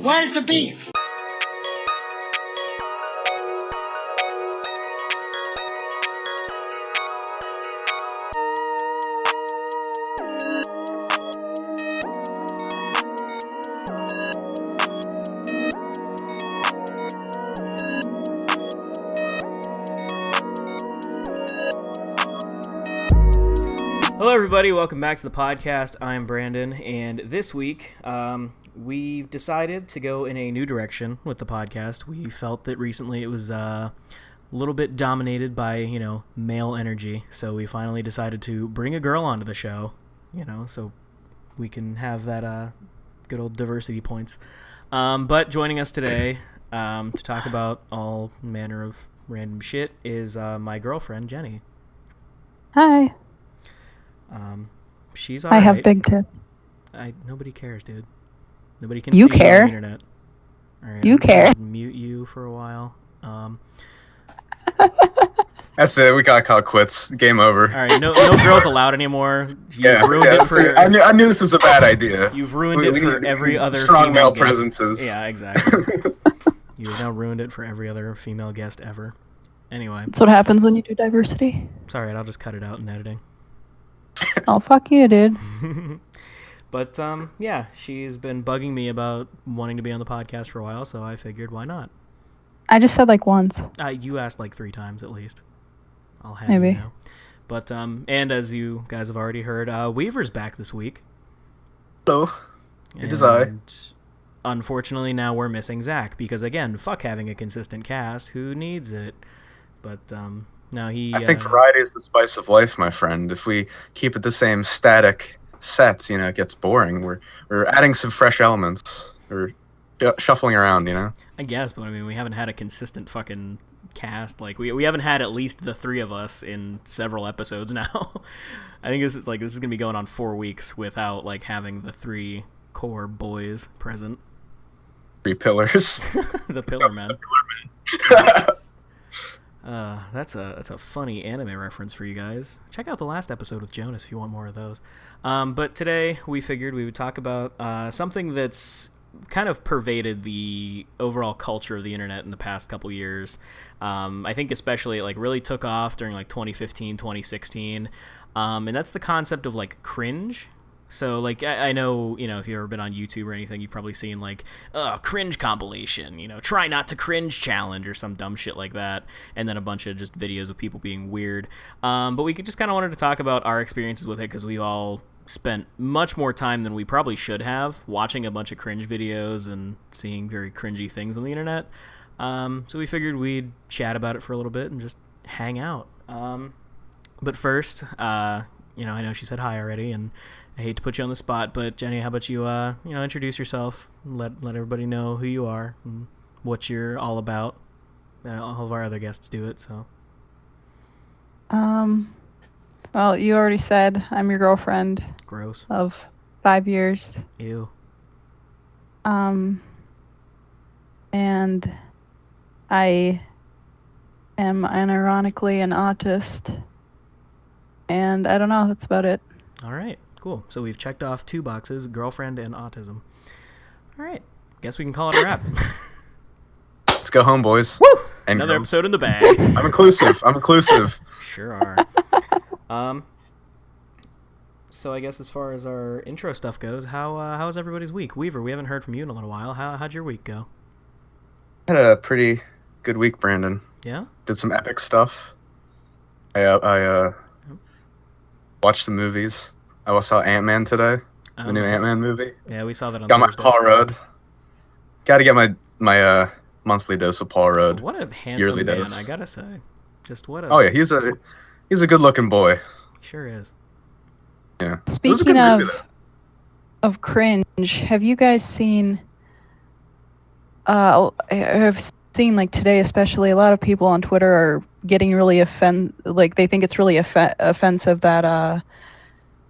Where's the beef? Hello everybody, welcome back to the podcast. I'm Brandon, and this week we've decided to go in a new direction with the podcast. We felt that recently it was a little bit dominated by, male energy, so we finally decided to bring a girl onto the show, so we can have that good old diversity points. But joining us today to talk about all manner of random shit is my girlfriend, Jenni. Hi. She's all right. I have big tits. Nobody cares, dude. Nobody can You see care. you on the internet. All right, You I'm care. gonna mute you for a while. That's it. We gotta call it quits. Game over. All right, no girls allowed anymore. You've ruined it for. I knew this was a bad idea. You've ruined it for every other strong female male guest. presences. Yeah, exactly. You've now ruined it for every other female guest ever. Anyway, That's what happens when you do diversity. it's all right. I'll just cut it out in editing. Oh, fuck you, dude. But yeah, she's been bugging me about wanting to be on the podcast for a while, so I figured why not. I just said like once. You asked like 3 times at least. I'll have Maybe. you know. But and as you guys have already heard, Weaver's back this week. Hello. It is I. Unfortunately, now we're missing Zach because again, fuck having a consistent cast. Who needs it? But now he. I think variety is the spice of life, my friend. If we keep it the same static sets, it gets boring. We're adding some fresh elements. We're shuffling around, I guess, but I mean, we haven't had a consistent fucking cast. Like we haven't had at least the 3 of us in several episodes now. I think this is gonna be going on 4 weeks without like having the 3 core boys present. 3 pillars. The Pillar Men. That's a funny anime reference for you guys. Check out the last episode with Jonas if you want more of those. But today we figured we would talk about something that's kind of pervaded the overall culture of the internet in the past couple years. I think especially it like really took off during like 2015, 2016. And that's the concept of like cringe. So, like, I know, if you've ever been on YouTube or anything, you've probably seen, like, Cringe Compilation, try not to cringe challenge or some dumb shit like that, and then a bunch of just videos of people being weird. But we just kind of wanted to talk about our experiences with it, because we've all spent much more time than we probably should have watching a bunch of cringe videos and seeing very cringy things on the internet. So we figured we'd chat about it for a little bit and just hang out. But first, I know she said hi already, and I hate to put you on the spot, but Jenni, how about you, introduce yourself, let everybody know who you are and what you're all about. All of our other guests do it, so. Well, you already said I'm your girlfriend. Gross. Of 5 years. Ew. And I am unironically an autist. And I don't know, that's about it. All right. Cool. So we've checked off 2 boxes, girlfriend and autism. All right. Guess we can call it a wrap. Let's go home, boys. Woo! And Another girls. episode in the bag. I'm inclusive. Sure are. So I guess as far as our intro stuff goes, how's everybody's week? Weaver, we haven't heard from you in a little while. How'd your week go? Had a pretty good week, Brandon. Yeah? Did some epic stuff. I watched the movies. I saw Ant-Man today, the new Ant-Man movie. Yeah, we saw that on Got Thursday. my Paul Rudd. Got to get my monthly dose of Paul Rudd. What a handsome yearly man, dose. I gotta say. Just what a... Oh yeah, he's a good-looking boy. Sure is. Yeah. Speaking of cringe, have you guys seen... I've seen, like, today especially, a lot of people on Twitter are getting really they think it's really offensive that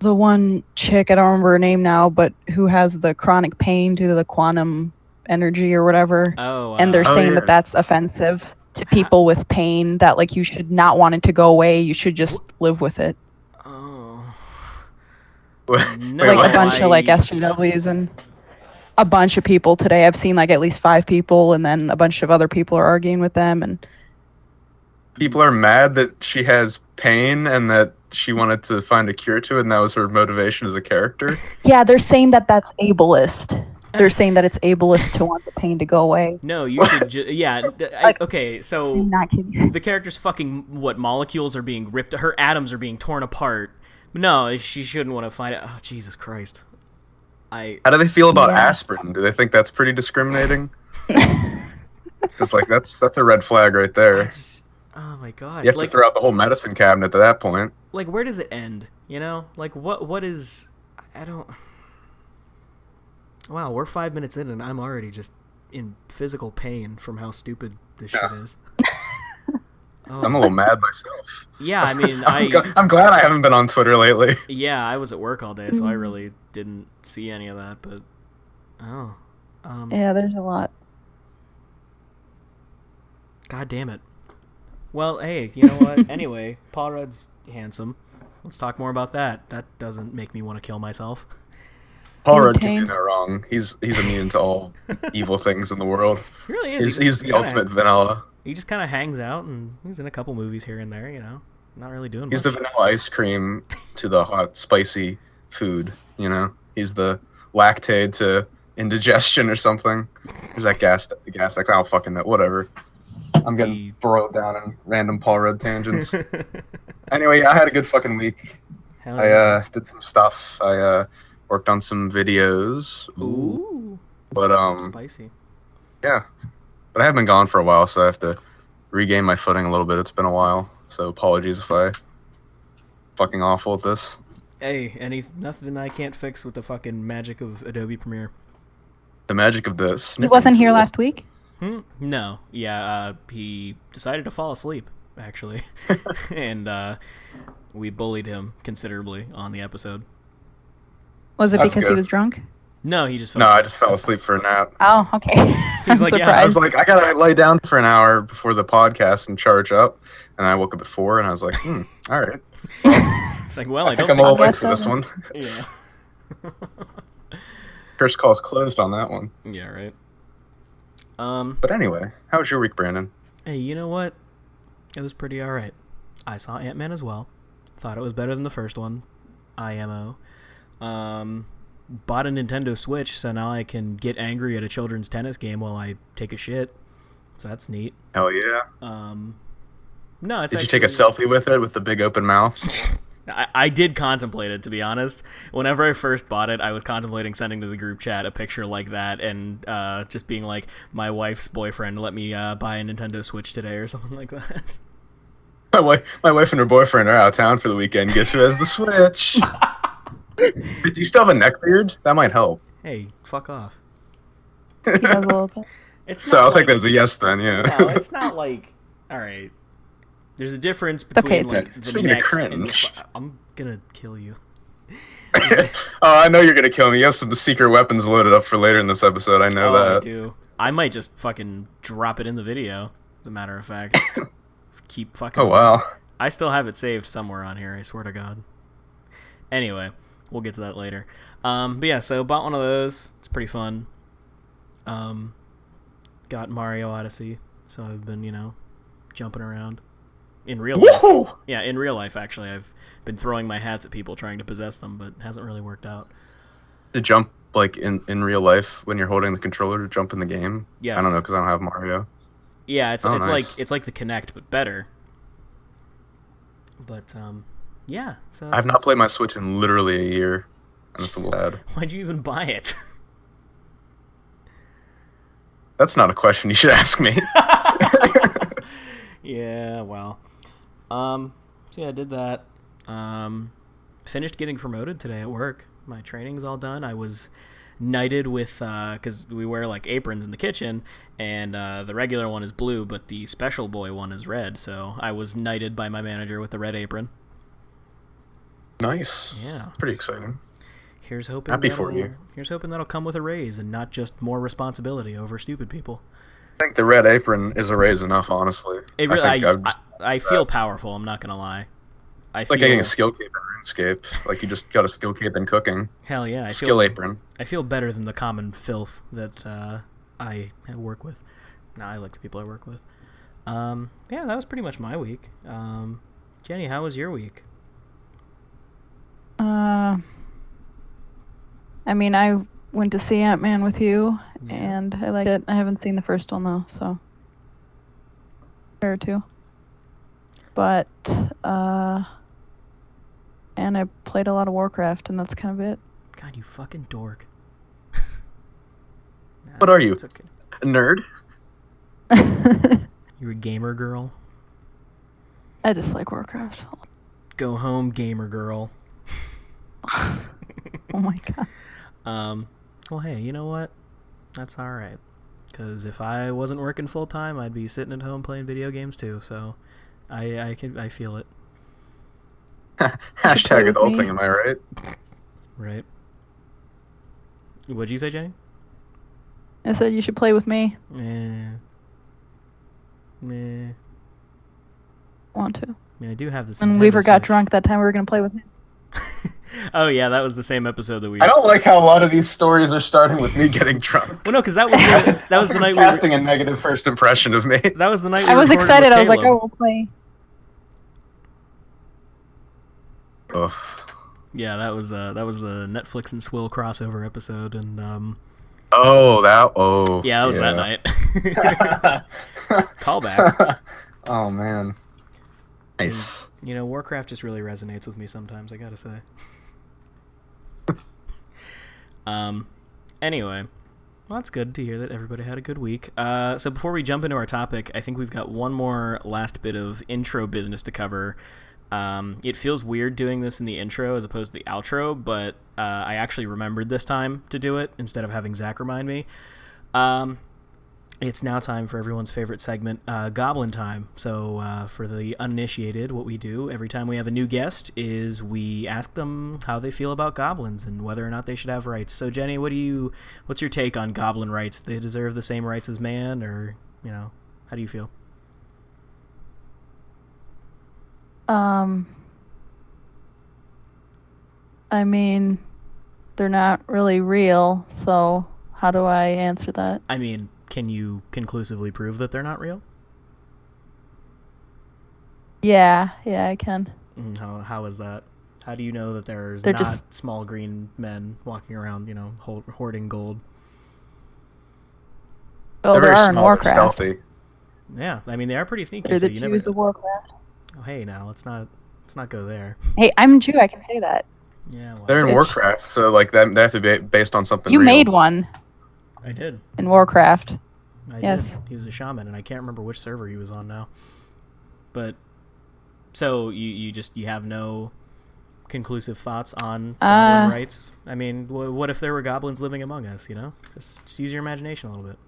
the one chick, I don't remember her name now, but who has the chronic pain due to the quantum energy or whatever. And they're saying that that's offensive to people with pain, that like you should not want it to go away, you should just live with it. Oh. No, like a bunch of like SJWs and a bunch of people today. I've seen like at least 5 people, and then a bunch of other people are arguing with them. And People are mad that she has pain and that she wanted to find a cure to it, and that was her motivation as a character. yeah, they're saying that that's ableist. They're saying that it's ableist to want the pain to go away. No, you should okay, so I'm not kidding. the character's fucking molecules are being ripped, her atoms are being torn apart. No, she shouldn't want to find it. Oh, Jesus Christ. How do they feel about Yeah. aspirin? Do they think that's pretty discriminating? Just like that's a red flag right there. Oh my God. You have to throw out the whole medicine cabinet at that point. Like, where does it end? You know? Like, what is... I don't... Wow, we're 5 minutes in and I'm already just in physical pain from how stupid this shit is. Oh. I'm a little mad myself. Yeah, I mean, I'm glad I haven't been on Twitter lately. Yeah, I was at work all day, so I really didn't see any of that, but... Oh. Yeah, there's a lot. God damn it. Well, hey, you know what? Anyway, Paul Rudd's handsome. Let's talk more about that. That doesn't make me want to kill myself. Paul Rudd can do no wrong. He's immune to all evil things in the world. He really is. He's the ultimate vanilla. He just kind of hangs out, and he's in a couple movies here and there, you know? Not really doing much. He's the vanilla ice cream to the hot, spicy food, you know? He's the lactate to indigestion or something. There's that gas, I don't fucking know. Whatever. I'm getting burrowed down in random Paul Rudd tangents. Anyway, I had a good fucking week. I did some stuff. I worked on some videos. Ooh. But spicy. Yeah. But I have been gone for a while, so I have to regain my footing a little bit. It's been a while, so apologies if I fucking awful at this. Hey, nothing I can't fix with the fucking magic of Adobe Premiere. The magic of the He snipping wasn't here tool. last week? No. Yeah, he decided to fall asleep, actually. And we bullied him considerably on the episode. Was it That's because he good. was drunk? No, he just fell No, I asleep. just fell asleep for a nap. Oh, okay. He's I'm like, yeah, surprised. I was like, I gotta lay down for an hour before the podcast and charge up. And I woke up at 4, and I was like, all right. It's like, well, I think don't I'm a little think... late guess for this so. one. Yeah. First call's closed on that one. Yeah, right. But anyway, how was your week, Brandon? Hey, you know what? It was pretty alright. I saw Ant-Man as well. Thought it was better than the first one. IMO. Bought a Nintendo Switch, so now I can get angry at a children's tennis game while I take a shit. So that's neat. Hell yeah. No, it's Did you take a selfie with it with the big open mouth? I did contemplate it, to be honest. Whenever I first bought it, I was contemplating sending to the group chat a picture like that and just being like, my wife's boyfriend let me buy a Nintendo Switch today or something like that. My wife and her boyfriend are out of town for the weekend. Guess who has the Switch? Do you still have a neck beard? That might help. Hey, fuck off. He does a little bit. It's So not I'll like, take that as a yes then, yeah. No, it's not like... Alright. There's a difference between, okay. like, the Speaking of neck and cringe. I'm gonna kill you. Oh, I know you're gonna kill me. You have some secret weapons loaded up for later in this episode. I know I that. do. I might just fucking drop it in the video, as a matter of fact. Keep fucking... Oh, wow. I still have it saved somewhere on here, I swear to God. Anyway, we'll get to that later. But yeah, so bought one of those. It's pretty fun. Got Mario Odyssey, so I've been, jumping around. In real life. Woohoo! Yeah, in real life, actually. I've been throwing my hats at people trying to possess them, but it hasn't really worked out. To jump, like, in real life when you're holding the controller to jump in the game? Yes. I don't know, because I don't have Mario. Yeah, it's nice. like the Kinect, but better. But, yeah. So I have not played my Switch in literally a year, and it's a little sad. Why'd you even buy it? That's not a question you should ask me. Yeah, well. So yeah, I did that. Finished getting promoted today at work. My training's all done. I was knighted with, because we wear like aprons in the kitchen, and the regular one is blue, but the special boy one is red. So I was knighted by my manager with the red apron. Nice. Yeah. Pretty exciting. Here's hoping. Happy for you. Here's hoping that'll come with a raise and not just more responsibility over stupid people. I think the red apron is a raise enough, honestly. It really, I I feel powerful. I'm not gonna lie. I It's feel like getting a skill cape in RuneScape. Like you just got a skill cape in cooking. hell yeah. Skill apron. I feel better than the common filth that I work with. No, I like the people I work with. Yeah, that was pretty much my week. Jenni, how was your week? I mean, I went to see Ant-Man with you, Yeah. and I liked it. I haven't seen the first one though, so or two. But and I played a lot of Warcraft, and that's kind of it. God, you fucking dork. Nah, What are you? It's okay. A nerd? You're a gamer girl. I just like Warcraft. Go home, gamer girl. Oh my god. Well, hey, you know what? That's all right. Because if I wasn't working full time, I'd be sitting at home playing video games too. So, I feel it. Hashtag with adulting, me. am I right? Right. What'd you say, Jenni? I said you should play with me. Meh. Want to? I mean, I do have this. And Nintendo Weaver got Switch. drunk that time we were gonna play with him. Oh yeah, that was the same episode that we. I don't like how a lot of these stories are starting with me getting drunk. Well, no, because that was the night we casting a negative first impression of me. That was the night. I was recorded excited. with I was like, Caleb. oh, we'll play. Ugh. Yeah, that was the Netflix and Swill crossover episode, and Oh, that. Oh. yeah, that was that night. Callback. Oh man. Nice. You know, Warcraft just really resonates with me sometimes, I gotta say. Anyway, well, that's good to hear that everybody had a good week. So before we jump into our topic, I think we've got one more last bit of intro business to cover. It feels weird doing this in the intro as opposed to the outro, but I actually remembered this time to do it instead of having Zach remind me. It's now time for everyone's favorite segment, Goblin Time. So for the uninitiated, what we do every time we have a new guest is we ask them how they feel about goblins and whether or not they should have rights. So Jenni, what's your take on goblin rights? Do they deserve the same rights as man, or how do you feel? I mean, they're not really real, so how do I answer that? I mean, can you conclusively prove that they're not real? Yeah, I can. How is that? How do you know that there's They're not just- small green men walking around, hoarding gold? Oh, They're there very are in small, they're Warcraft. stealthy. Yeah, I mean they are pretty sneaky. They're So the you Jews never. of Warcraft. Oh, hey, now let's not go there. Hey, I'm Jew. I can say that. Yeah, well, They're in Bitch. Warcraft, so like that they have to be based on something You real. made one I did. in Warcraft. I Yes. did. He was a shaman, and I can't remember which server he was on now. But so you have no conclusive thoughts on goblin rights? I mean, what if there were goblins living among us? Just use your imagination a little bit.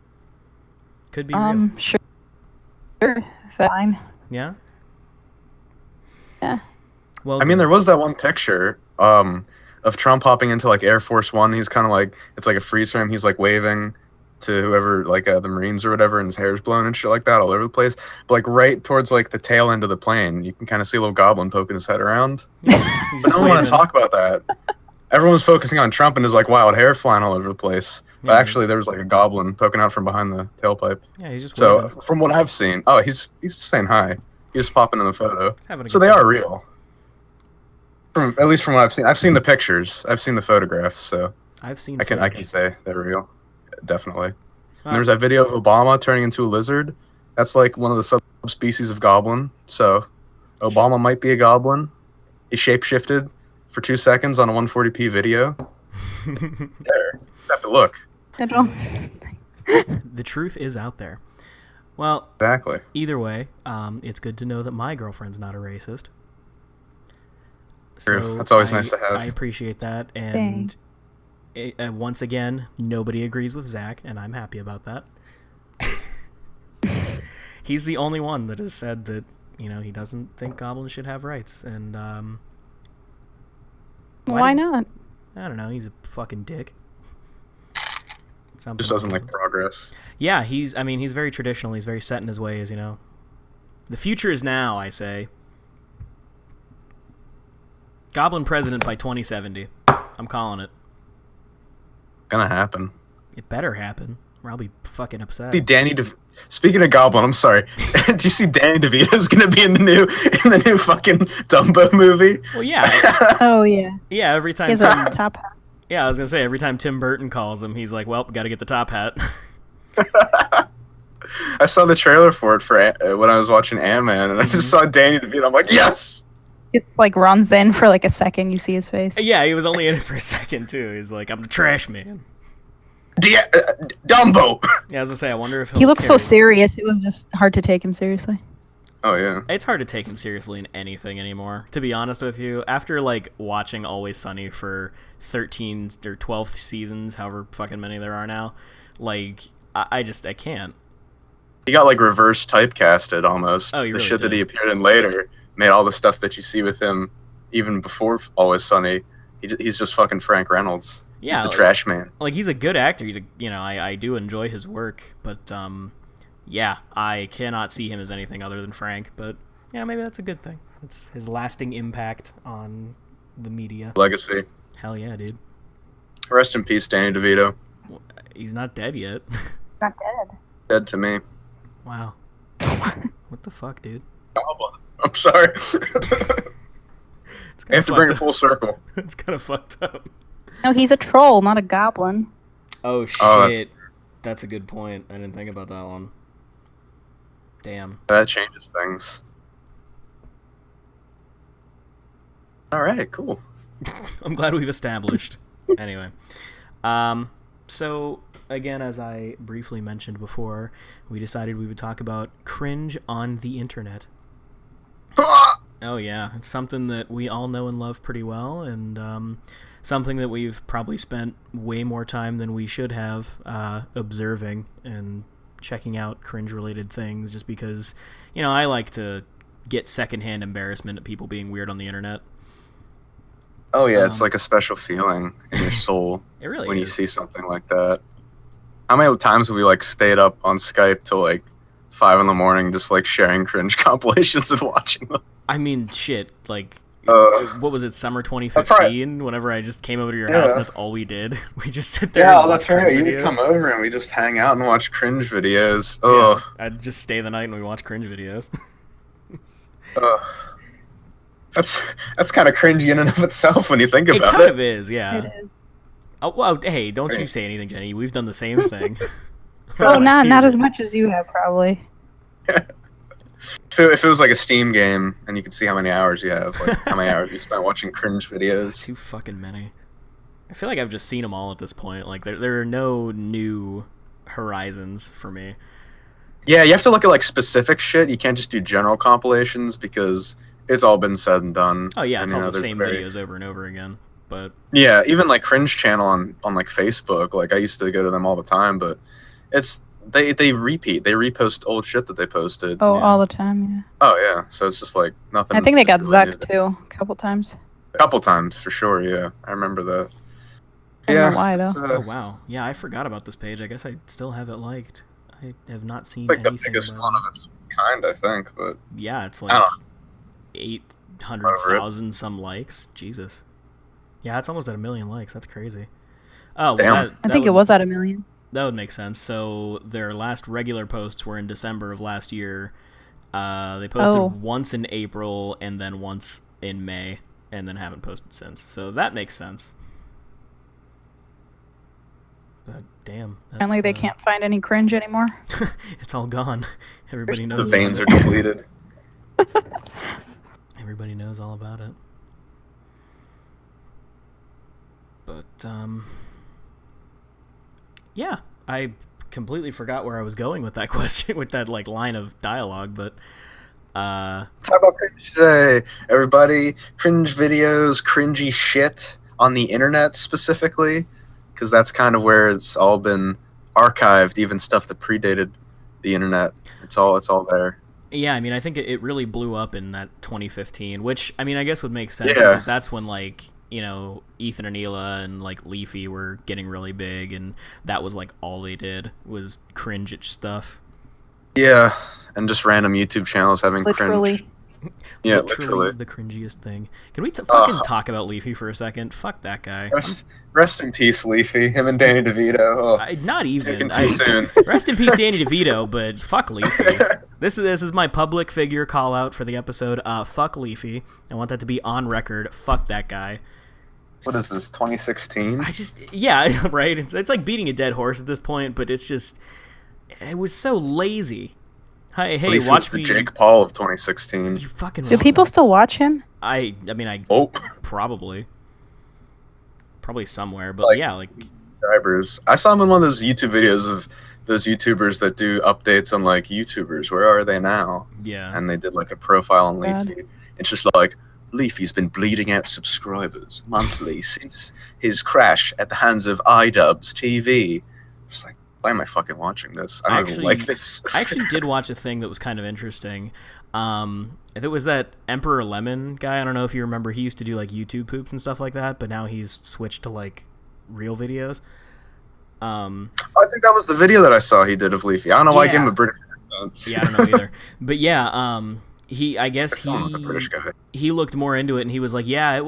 Could be real. Sure. Fine. Yeah. Yeah. Well, I mean, good. there was that one picture of Trump hopping into like Air Force One. He's kind of like, it's like a freeze frame. He's like waving to whoever, like the Marines or whatever, and his hair's blown and shit like that all over the place. But like right towards like the tail end of the plane, you can kind of see a little goblin poking his head around. He's But just no one want waving. to talk about that. Everyone's focusing on Trump and his like wild hair flying all over the place. But Yeah. actually, there was like a goblin poking out from behind the tailpipe. Yeah, he's just So waving. from what I've seen, oh, he's just saying hi. He's just popping in the photo. He's having a So good they time. are real. At least from what I've seen the pictures. I've seen the photographs, so I've seen. I can footage. say they're real. Definitely. Ah. And there was that video of Obama turning into a lizard. That's like one of the subspecies of goblin. So Obama might be a goblin. He shapeshifted for 2 seconds on a 140p video. There. You have to look. I don't. The truth is out there. Well, Exactly. either way, it's good to know that my girlfriend's not a racist. True. So That's always nice to have. I appreciate that, and once again, nobody agrees with Zach, and I'm happy about that. He's the only one that has said that he doesn't think goblins should have rights, and Why not? I don't know. He's a fucking dick. Something Just doesn't along like those- progress. Yeah, he's very traditional. He's very set in his ways, The future is now, I say. Goblin president by 2070. I'm calling it. Gonna happen. It better happen, or I'll be fucking upset. See Speaking of Goblin, I'm sorry. Do you see Danny DeVito's gonna be in the new fucking Dumbo movie? Well, yeah. Oh yeah. Yeah, every time. He has a top hat. Yeah, I was gonna say every time Tim Burton calls him, he's like, "Well, got to get the top hat." I saw the trailer for it when I was watching Ant-Man, and I just saw Danny DeVito. I'm like, yes. Just like runs in for like a second. You see his face. Yeah, he was only in it for a second too. He's like, "I'm the trash man." Dumbo. Yeah, I was gonna say, I wonder if He looks so serious. It was just hard to take him seriously. Oh yeah. It's hard to take him seriously in anything anymore. To be honest with you, after like watching Always Sunny for 13 or 12 seasons, however fucking many there are now, like I can't. He got like reverse typecasted almost. Oh, he the really shit that did. he appeared in later made all the stuff that you see with him even before Always Sunny. He's just fucking Frank Reynolds. Yeah, he's the like, trash man. Like he's a good actor. He's I do enjoy his work, but yeah, I cannot see him as anything other than Frank. But yeah, maybe that's a good thing. It's his lasting impact on the media. Legacy. Hell yeah, dude. Rest in peace, Danny DeVito. Well, he's not dead yet. Not dead. Dead to me. Wow. What the fuck, dude? I'm sorry. It's I have to bring it full circle. It's kind of fucked up. No, he's a troll, not a goblin. Oh shit. Oh, that's a good point. I didn't think about that one. Damn. That changes things. All right, cool. I'm glad we've established. Anyway. So again, as I briefly mentioned before, we decided we would talk about cringe on the internet. Oh yeah, it's something that we all know and love pretty well, and something that we've probably spent way more time than we should have observing and checking out cringe-related things, just because, I like to get secondhand embarrassment at people being weird on the internet. Oh yeah, it's like a special feeling in your soul. It really when is. you see something like that. How many times have we like stayed up on Skype till like 5 a.m. just like sharing cringe compilations and watching them? I mean, shit, like, what was it, summer 2015? Whenever I just came over to your house, and that's all we did. We just sit there and watch cringe You would videos. come over and we just hang out and watch cringe videos. Yeah, I'd just stay the night and we watch cringe videos. That's kind of cringy in and of itself when you think It about kind it. of is, yeah. It is. Oh, well, hey, don't you say anything, Jenny. We've done the same thing. Oh, not as much as you have, probably. If it was like a Steam game and you could see how many hours you have, like how many hours you spent watching cringe videos. Too fucking many. I feel like I've just seen them all at this point. Like, there are no new horizons for me. Yeah, you have to look at like specific shit. You can't just do general compilations because it's all been said and done. Oh, yeah, it's all the there's same videos over and over again. But yeah, even like cringe channel on like Facebook. Like I used to go to them all the time, but it's they repeat. They repost old shit that they posted. Oh, Yeah. all the time, yeah. Oh yeah, so it's just like nothing. I think they got really zucked, too, a couple times. a couple times for sure. Yeah, I remember that. I don't know why, though. it's, oh wow, yeah, I forgot about this page. I guess I still have it liked. I have not seen like the anything biggest about one it. of its kind, I think. But Yeah, it's I like don't 800,000 some likes. Jesus. Yeah, it's almost at 1 million likes. That's crazy. Oh, well, Damn. I think it was at 1 million. That would make sense. So their last regular posts were in December of last year. They posted once in April and then once in May, and then haven't posted since. So that makes sense. But damn. Apparently they can't find any cringe anymore. It's all gone. Everybody knows. the veins are about it. depleted. Everybody knows all about it. But yeah, I completely forgot where I was going with that question, with that like line of dialogue. But Talk about cringe today, everybody. Cringe videos, cringy shit on the internet specifically, because that's kind of where it's all been archived. Even stuff that predated the internet, it's all there. yeah, I mean, I think it really blew up in that 2015, which I mean, I guess would make sense Yeah. because that's when like Ethan and Hila and like Leafy were getting really big, and that was like all they did was cringe stuff. Yeah, and just random YouTube channels having Literally. cringe Yeah, Literally literally. the cringiest thing. Can we fucking talk about Leafy for a second? Fuck that guy. Rest in peace, Leafy. Him and Danny DeVito. Oh, Not even. taken too soon. Rest in peace, Danny DeVito, but fuck Leafy. This is my public figure call out for the episode. Fuck Leafy. I want that to be on record. Fuck that guy. What is this, 2016? Yeah, right. It's like beating a dead horse at this point, but it was so lazy. Hey, Leafy watch was the me. Jake Paul of 2016. You fucking. Do people still watch him? I mean, Oh, probably somewhere, but Like- yeah, like subscribers. I saw him in one of those YouTube videos of those YouTubers that do updates on like YouTubers. Where are they now? yeah. And they did like a profile on God. Leafy. It's just like Leafy's been bleeding out subscribers monthly since his crash at the hands of t-dubb's TV. Just like, why am I fucking watching this? I don't even like this. I actually did watch a thing that was kind of interesting. It was that Emperor Lemon guy. I don't know if you remember. He used to do like YouTube poops and stuff like that, but now he's switched to like real videos. I think that was the video that I saw he did of Leafy. I don't know why I gave him a British accent. Yeah, I don't know either. But yeah, I guess Someone with a British guy. he looked more into it, and he was like, yeah, it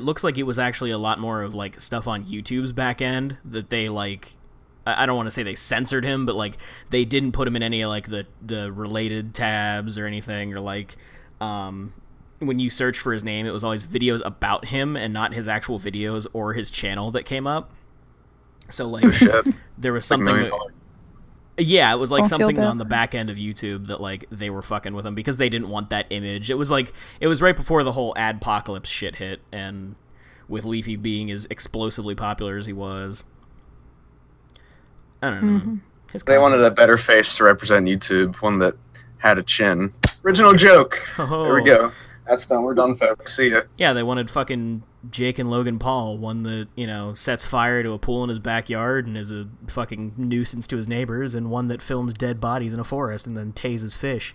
looks like it was actually a lot more of like stuff on YouTube's back end that they like. I don't want to say they censored him, but like they didn't put him in any of like the related tabs or anything, or like when you search for his name, it was always videos about him and not his actual videos or his channel that came up. So like Oh, shit. there was Like something $1 million. yeah, it was like Don't feel something bad. on the back end of YouTube that like they were fucking with him because they didn't want that image. It was right before the whole adpocalypse shit hit, and with Leafy being as explosively popular as he was, I don't know. Mm-hmm. His They wanted a better face to represent YouTube, one that had a chin. Original joke. Oh. There we go. That's done. We're done, folks. See ya. Yeah, they wanted fucking Jake and Logan Paul, one that, sets fire to a pool in his backyard and is a fucking nuisance to his neighbors, and one that films dead bodies in a forest and then tases fish.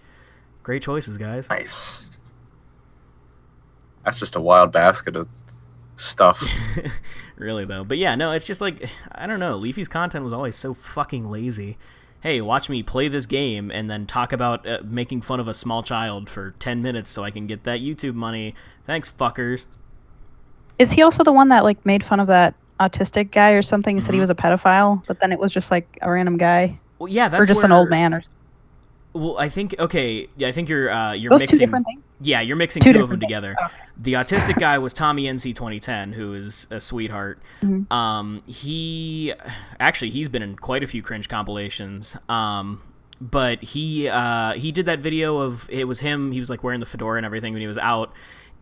Great choices, guys. Nice. That's just a wild basket of stuff. Really, though. But yeah, no, it's just like, I don't know. Leafy's content was always so fucking lazy. Hey, watch me play this game and then talk about making fun of a small child for 10 minutes so I can get that YouTube money. Thanks, fuckers. Is he also the one that like made fun of that autistic guy or something? He said he was a pedophile, but then it was just like a random guy Well, yeah, or that's just an old man or Well, I think I think you're those mixing. two different things. Yeah, you're mixing Two two of them different things. together. Okay. The autistic guy was Tommy NC 2010, who is a sweetheart. Mm-hmm. He's been in quite a few cringe compilations. But he did that video of, it was him. He was like wearing the fedora and everything when he was out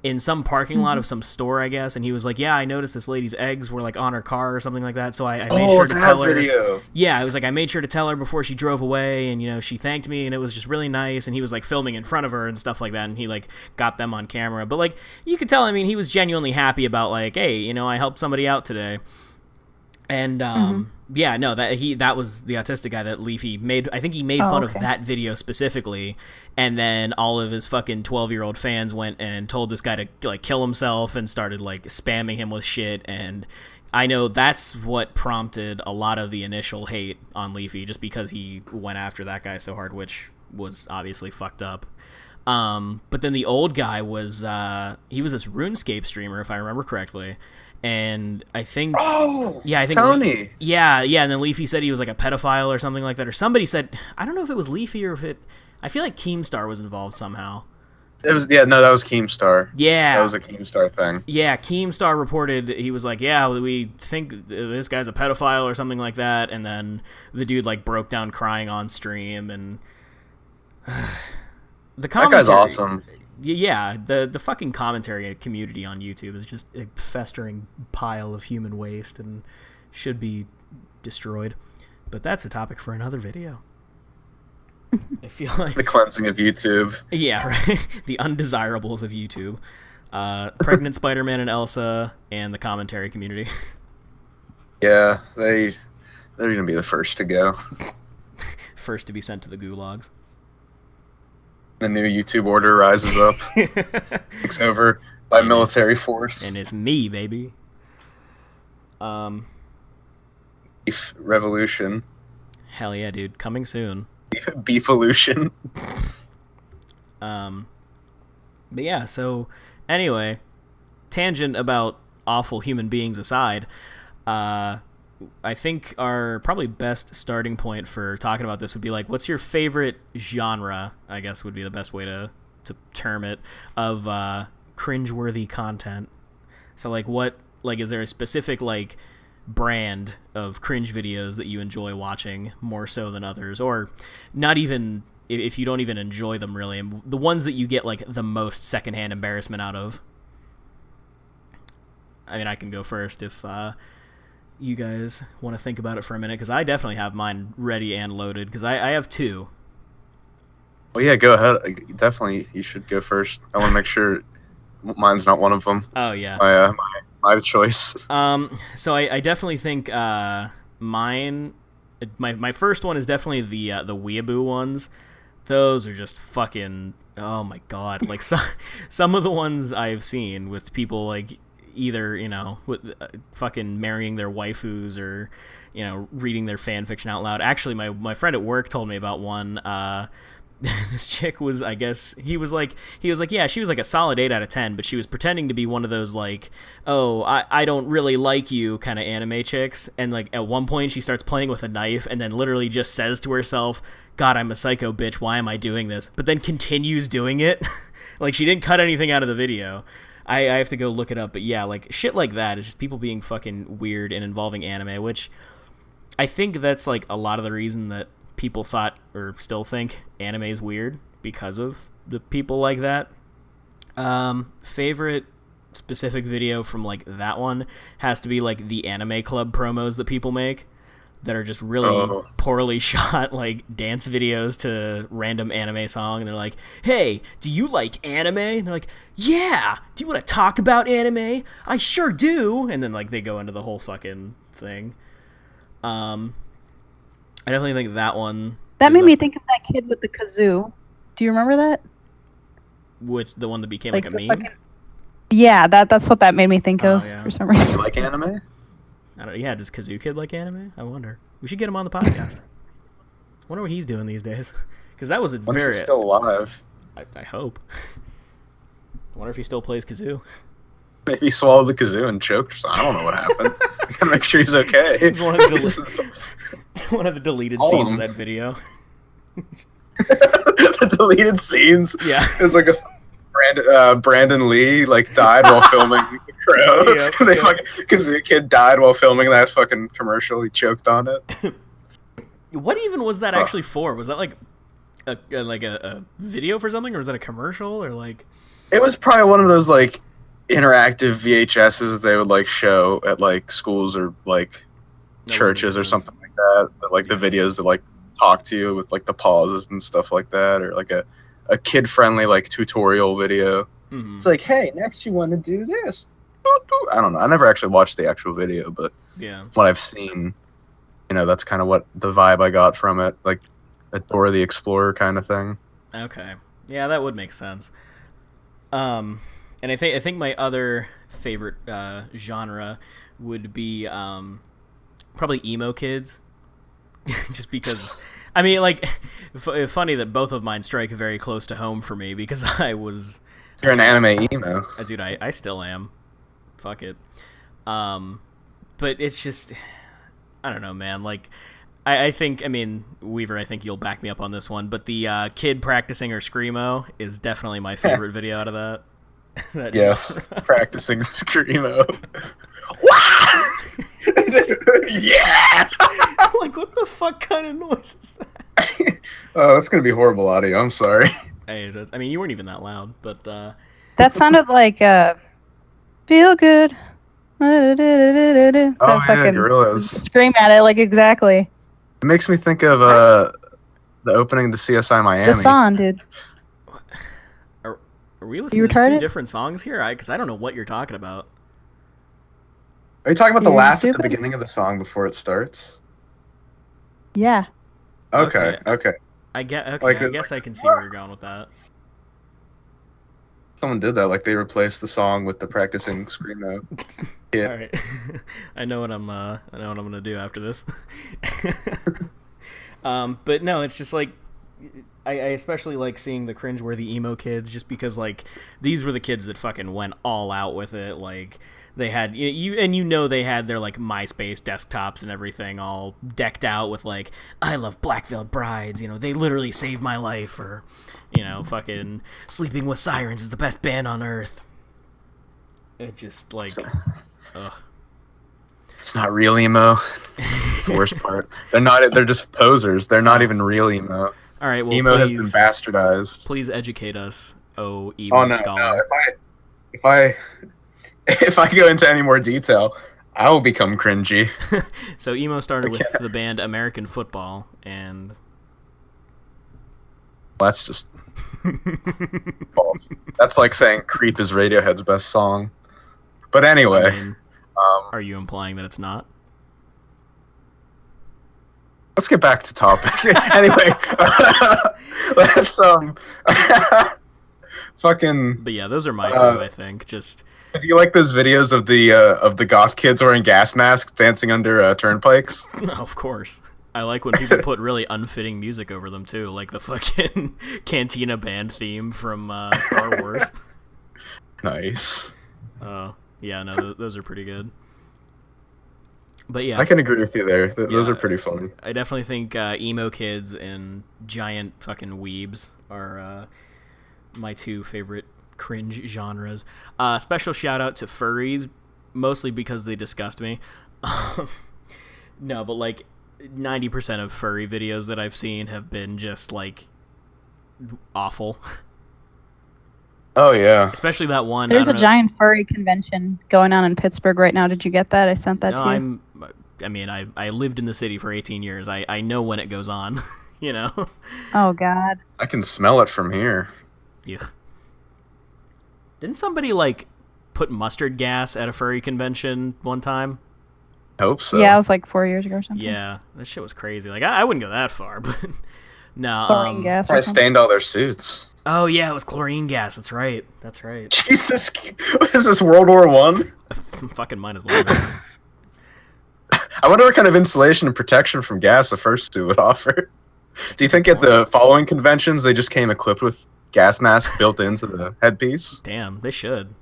in some parking lot of some store, I guess, and he was like, yeah, I noticed this lady's eggs were like on her car or something like that, so I made sure to tell her. video. Yeah, I was like, I made sure to tell her before she drove away, and she thanked me, and it was just really nice. And he was like filming in front of her and stuff like that, and he like got them on camera. But like you could tell, I mean, he was genuinely happy about like, hey, I helped somebody out today. And yeah, no, that was the autistic guy that Leafy made. I think he made fun of that video specifically, and then all of his fucking 12-year-old fans went and told this guy to like kill himself and started like spamming him with shit. And I know that's what prompted a lot of the initial hate on Leafy, just because he went after that guy so hard, which was obviously fucked up. But then the old guy was he was this RuneScape streamer, if I remember correctly. And I think, I think Tony. Yeah, and then Leafy said he was like a pedophile or something like that, or somebody said, I don't know if it was Leafy or if I feel like Keemstar was involved somehow. That was Keemstar. Yeah, That was a Keemstar thing. Yeah, Keemstar reported, he was like, yeah, we think this guy's a pedophile or something like that, and then the dude like broke down crying on stream, and the commentary, That guy's awesome. Yeah, the fucking commentary community on YouTube is just a festering pile of human waste and should be destroyed. But that's a topic for another video. I feel like The cleansing of YouTube. yeah, right. The undesirables of YouTube. Pregnant Spider-Man and Elsa, and the commentary community. Yeah, they're gonna be the first to go. First to be sent to the gulags. The new YouTube order rises up, takes over by military force. And it's me, baby. Beef revolution. Hell yeah, dude. Coming soon. Beevolution. But yeah, so anyway, tangent about awful human beings aside, uh, I think our probably best starting point for talking about this would be like, what's your favorite genre? I guess would be the best way to term it, of cringeworthy content. So like, what, like, is there a specific like brand of cringe videos that you enjoy watching more so than others, or not even if you don't even enjoy them really, and the ones that you get like the most secondhand embarrassment out of? I mean, I can go first if you guys want to think about it for a minute, because I definitely have mine ready and loaded, because I have two. Well, yeah, go ahead. Definitely, you should go first. I want to make sure mine's not one of them. Oh yeah. My choice. So I definitely think mine, my first one is definitely the weeaboo ones. Those are just fucking, oh my god, like some of the ones I've seen with people like either, you know, with, fucking marrying their waifus, or, you know, reading their fan fiction out loud. Actually, my friend at work told me about one. This chick was, I guess, he was like, yeah, she was like a solid 8 out of 10, but she was pretending to be one of those like, oh, I don't really like you kind of anime chicks. And like at one point she starts playing with a knife and then literally just says to herself, God, I'm a psycho bitch, why am I doing this? But then continues doing it. Like, she didn't cut anything out of the video. I have to go look it up, but yeah, like shit like that is just people being fucking weird and involving anime, which I think that's like a lot of the reason that people thought or still think anime is weird, because of the people like that. Favorite specific video from like that one has to be like the anime club promos that people make that are just really poorly shot, like dance videos to random anime song, and they're like, hey, do you like anime? And they're like, yeah, do you want to talk about anime? I sure do. And then like they go into the whole fucking thing. I definitely think that one. That made me think of that kid with the kazoo. Do you remember that? Which, the one that became like a meme? Yeah, that's what that made me think of for some reason. You like anime? I don't. Yeah, does Kazoo Kid like anime? I wonder. We should get him on the podcast. I wonder what he's doing these days. Because that was a wonder if he's still alive. I hope. I wonder if he still plays kazoo. Maybe he swallowed the kazoo and choked or something. I don't know what happened. We gotta make sure he's okay. It's one of the deleted scenes of that video. The deleted scenes? Yeah. It's like a Brandon Lee like died while filming The Crow. Yep, fucking Kazoo Kid died while filming that fucking commercial. He choked on it. What even was that actually for? Was that like a video for something, or was that a commercial, or like? It was probably one of those like interactive VHSs they would like show at like schools or like churches or something like that. Like the videos that like talk to you with like the pauses and stuff like that, or like a kid friendly like tutorial video. Mm-hmm. It's like, hey, next you want to do this. I don't know. I never actually watched the actual video, but yeah, what I've seen, you know, that's kind of what the vibe I got from it, like a Dora the Explorer kind of thing. Okay, yeah, that would make sense. And I think my other favorite genre would be probably emo kids, just because. I mean, like, funny that both of mine strike very close to home for me, because I was. You're an anime emo, dude. I still am. Fuck it. But it's just, I don't know, man. Like, I think, I mean, Weaver, I think you'll back me up on this one, but the kid practicing her screamo is definitely my favorite video out of that. Yes, practicing screamo. Yeah. Like, what the fuck kind of noise is that? Oh, that's gonna be horrible audio. I'm sorry. Hey, I mean, you weren't even that loud, but that sounded like "Feel Good." Oh yeah, Gorillas. Scream at it, like, exactly. It makes me think of the opening to CSI Miami. The song, dude. Are we listening to two different songs here? Because I don't know what you're talking about. Are you talking about the laugh at the beginning of the song before it starts? Yeah. Okay. I guess I can see where you're going with that. Someone did that, like they replaced the song with the practicing screamo. Yeah. All right. I know what I'm gonna do after this. But no, it's just like, I especially like seeing the cringeworthy emo kids, just because like these were the kids that fucking went all out with it. Like they had they had their like MySpace desktops and everything all decked out with like I love Black Veiled Brides. They literally saved my life, or fucking Sleeping with Sirens is the best band on earth. It just like, ugh. It's not real emo. It's the worst part. They're just posers. They're not even real emo. All right, well, emo has been bastardized. Please educate us, emo scholar. No. If I go into any more detail, I will become cringy. So emo started with the band American Football, and that's just false. That's like saying Creep is Radiohead's best song. But anyway, are you implying that it's not? Let's get back to topic. Anyway, let's fucking. But yeah, those are my two. I think just. Do you like those videos of the goth kids wearing gas masks dancing under turnpikes? No, of course. I like when people put really unfitting music over them too, like the fucking Cantina band theme from Star Wars. Nice. Yeah, no, those are pretty good. But yeah, I can agree with you there. Those are pretty funny. I definitely think emo kids and giant fucking weebs are my two favorite cringe genres. Special shout out to furries, mostly because they disgust me. No, but like 90% of furry videos that I've seen have been just like awful. Oh yeah, especially that one. There's a giant furry convention going on in Pittsburgh right now. Did you get that? I sent that to you. I lived in the city for 18 years. I know when it goes on. Oh God. I can smell it from here. Yeah. Didn't somebody like put mustard gas at a furry convention one time? I hope so. Yeah, it was like 4 years ago or something. Yeah, that shit was crazy. Like I wouldn't go that far, but no. Chlorine gas. I stained all their suits. Oh yeah, it was chlorine gas. That's right. Jesus, what is this, World War One? Fucking might as well. I wonder what kind of insulation and protection from gas a fursuit would offer. Do you think at the following conventions they just came equipped with gas masks built into the headpiece? Damn, they should.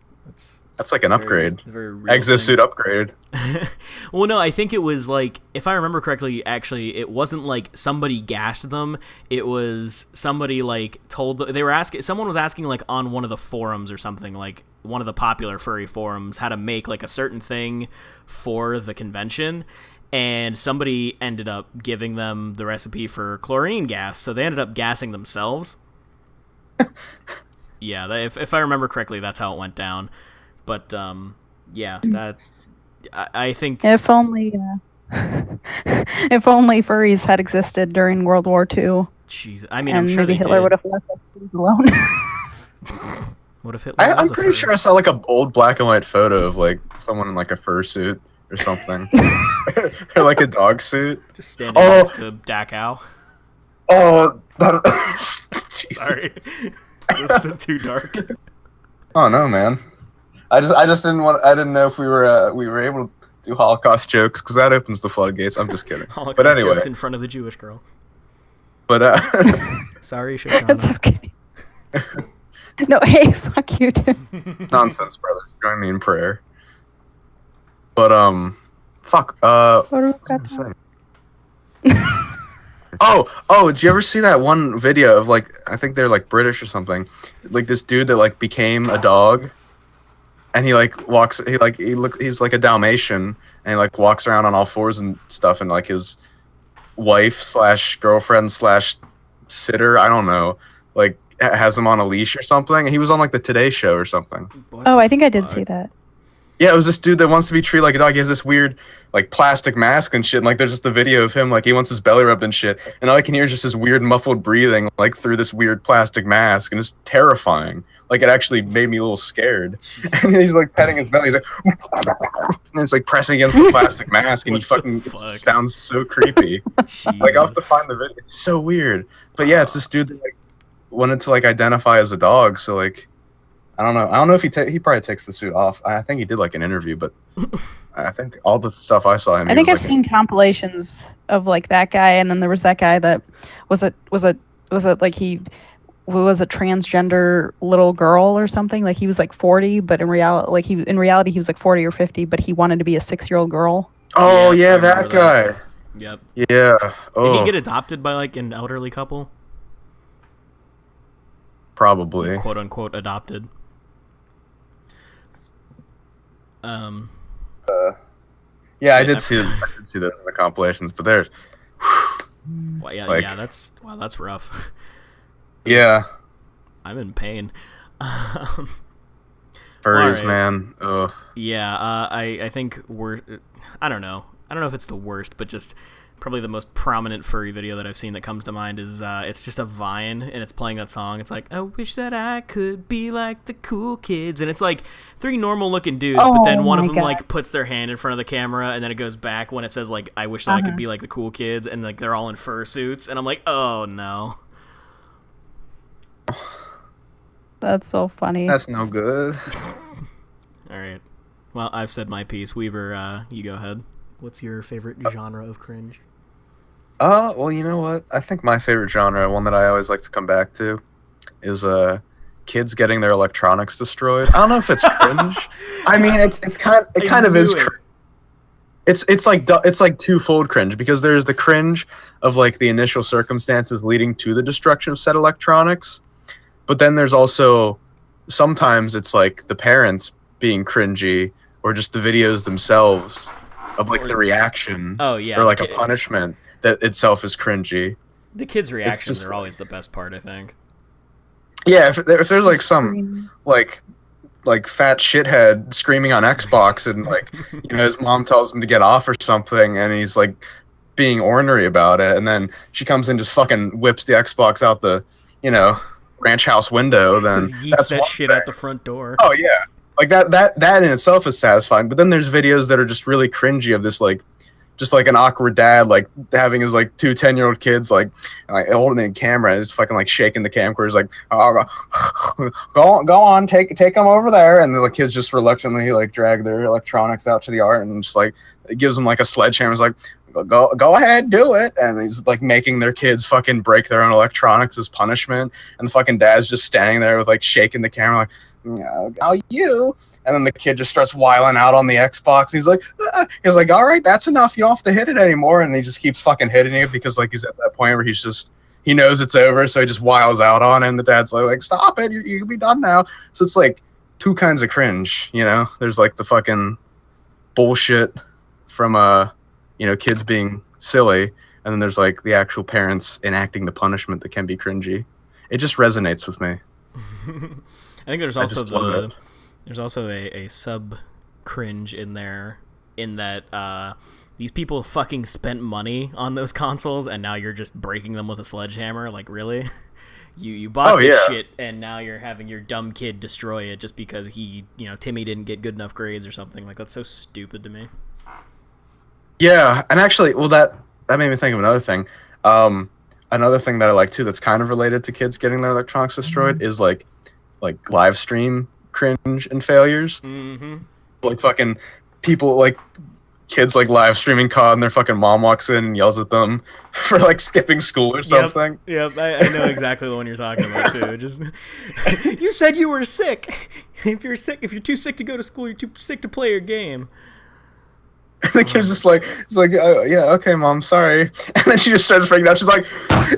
That's like an upgrade. Very exosuit upgrade. Well, no, I think it was like, if I remember correctly, actually, it wasn't like somebody gassed them. It was somebody like someone was asking like on one of the forums or something, like one of the popular furry forums, how to make like a certain thing for the convention. And somebody ended up giving them the recipe for chlorine gas. So they ended up gassing themselves. Yeah, if I remember correctly, that's how it went down. But yeah, that I think if only furries had existed during World War II. Jeez, I mean, and I'm sure maybe Hitler did. would have left us alone. What if Hitler? I'm pretty sure I saw like an old black and white photo of like someone in like a fursuit or something, or like a dog suit, just standing next to Dachau. Oh, sorry, this is too dark. Oh no, man. I just didn't know if we were able to do Holocaust jokes, because that opens the floodgates. I'm just kidding. Holocaust but anyway, jokes in front of the Jewish girl. But sorry, Shoshana. That's okay. No, hey, fuck you too. Nonsense, brother. Join me in prayer. But fuck. What was I gonna say? Oh, did you ever see that one video of like, I think they're like British or something, like this dude that like became a dog, and he like he's like a Dalmatian, and he like walks around on all fours and stuff, and like his wife / girlfriend / sitter, I don't know, like has him on a leash or something, and he was on like the Today Show or something. I think I did see that. Yeah, it was this dude that wants to be treated like a dog. He has this weird, like, plastic mask and shit. And, like, there's just a video of him, like, he wants his belly rubbed and shit. And all I can hear is just his weird muffled breathing, like, through this weird plastic mask. And it's terrifying. Like, it actually made me a little scared. And he's, like, petting his belly. He's like, and it's, like, pressing against the plastic mask. And it sounds so creepy. Like, I'll have to find the video. It's so weird. But, yeah, it's this dude that, like, wanted to, like, identify as a dog. So, like, I don't know if he probably takes the suit off. I think he did like an interview, but I think all the stuff I saw him. I think I've seen compilations of like that guy, and then there was that guy that was a was it like he was a transgender little girl or something? Like he was like 40, but in reality he was like 40 or 50, but he wanted to be a 6-year-old girl. Oh Yep, I yeah, remember that guy. Yep. Yeah. Did he Oh, get adopted by like an elderly couple? probably. Quote unquote adopted. Yeah, I Shit, did see those in the compilations, but there's Well, yeah, like, yeah, that's rough. yeah, I'm in pain. furries, Alright. man. Ugh. Yeah, I think I don't know. I don't know if it's the worst, but just probably the most prominent furry video that I've seen that comes to mind is it's just a Vine and it's playing that song. It's like, I wish that I could be like the cool kids, and it's like 3 normal looking dudes, but then Oh one of my them God. like puts their hand in front of the camera and then it goes back when it says like, I wish that I could be like the cool kids, and like they're all in fursuits, and I'm like, oh no. That's so funny. That's no good. All right. Well, I've said my piece. Weaver, you go ahead. What's your favorite genre of cringe? Well, you know what? I think my favorite genre, one that I always like to come back to, is kids getting their electronics destroyed. I don't know if it's cringe. I mean, it kind of is. It's like twofold cringe, because there's the cringe of like the initial circumstances leading to the destruction of said electronics, but then there's also sometimes it's like the parents being cringy, or just the videos themselves of like the reaction. Oh yeah. Or like a punishment that itself is cringy. The kids' reactions just are always the best part, I think. Yeah, if there's like some like fat shithead screaming on Xbox, and like, you know, his mom tells him to get off or something, and he's like being ornery about it, and then she comes in, just fucking whips the Xbox out the, you know, ranch house window, then Yeets that shit out the front door. Oh yeah, like that in itself is satisfying. But then there's videos that are just really cringy of this, like, just like an awkward dad, like having his like 2 10-year-old kids like holding the camera, and he's fucking like shaking the camcorder. He's like, oh, go on, take them over there, and the kids just reluctantly like drag their electronics out to the art, and just like it gives them like a sledgehammer. It's like, go ahead, do it. And he's like making their kids fucking break their own electronics as punishment, and the fucking dad's just standing there with like shaking the camera like, oh, you. And then the kid just starts wiling out on the Xbox. He's like, all right, that's enough. You don't have to hit it anymore. And he just keeps fucking hitting it, because like he's at that point where he knows it's over, so he just wiles out on it. And the dad's like stop it, you can be done now. So it's like 2 kinds of cringe, you know? There's like the fucking bullshit from you know, kids being silly, and then there's like the actual parents enacting the punishment that can be cringy. It just resonates with me. I think there's also a sub cringe in there, in that these people fucking spent money on those consoles, and now you're just breaking them with a sledgehammer. Like, really? You bought this shit, and now you're having your dumb kid destroy it just because Timmy didn't get good enough grades or something. Like, that's so stupid to me. Yeah, and actually, well, that made me think of another thing. Another thing that I like too, that's kind of related to kids getting their electronics destroyed, is like live stream cringe and failures. Mm-hmm. Like fucking people, like kids like live streaming COD, and their fucking mom walks in and yells at them for like skipping school or something. Yep, I know exactly the one you're talking about too. Just, you said you were sick. If you're too sick to go to school, you're too sick to play your game. And the kid's just like, it's like, oh, yeah, okay, mom, sorry. And then she just starts freaking out. She's like,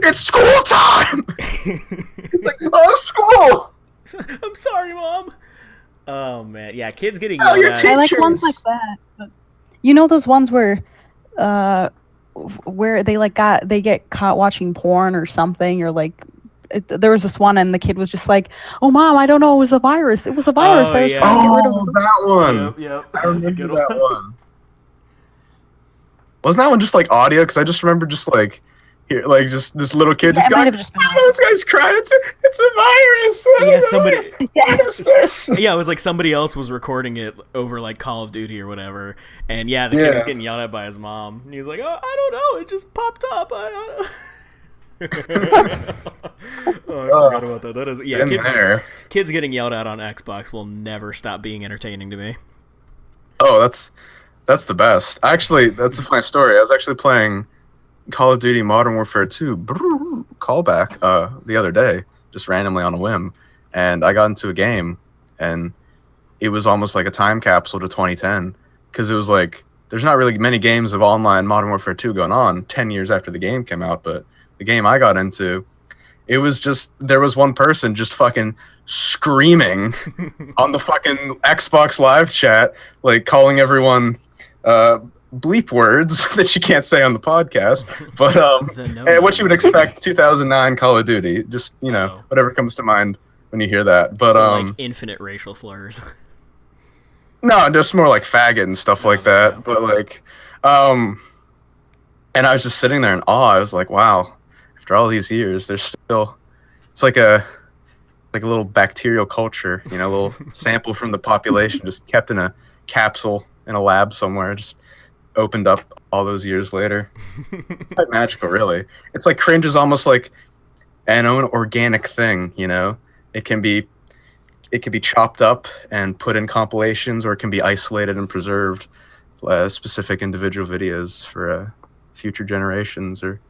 it's school time. It's like, oh, school. I'm sorry, mom. Oh man, yeah, kids getting yelled at. I like ones like that. But you know those ones where they get caught watching porn or something, or like there was this one, and the kid was just like, "Oh, mom, I don't know, it was a virus. It was a virus. I was trying to get rid of it." That one. Yep. I remember that one. Wasn't that one just like audio? Because I just remember just like here, like just this little kid just going, "Oh, this guy's crying. It's a virus." Yeah, somebody. What is this? Yeah, it was like somebody else was recording it over like Call of Duty or whatever, and the kid was getting yelled at by his mom. And he was like, "Oh, I don't know. It just popped up." I forgot about that. That is kids getting yelled at on Xbox will never stop being entertaining to me. Oh, that's the best. Actually, that's a funny story. I was actually playing Call of Duty Modern Warfare 2. callback the other day, just randomly on a whim, and I got into a game, and it was almost like a time capsule to 2010, because it was like there's not really many games of online Modern Warfare 2 going on 10 years after the game came out, but the game I got into, it was just there was one person just fucking screaming on the fucking Xbox Live chat, like calling everyone bleep words that you can't say on the podcast, but what you would expect 2009 Call of Duty, just whatever comes to mind when you hear that. But so, like infinite racial slurs. No, just more like faggot and stuff like that. But like, and I was just sitting there in awe. I was like, wow, after all these years, there's still, it's like a little bacterial culture, a little sample from the population, just kept in a capsule in a lab somewhere, just opened up all those years later. It's quite magical, really. It's like cringe is almost like an organic thing, It can be chopped up and put in compilations, or it can be isolated and preserved, specific individual videos for future generations or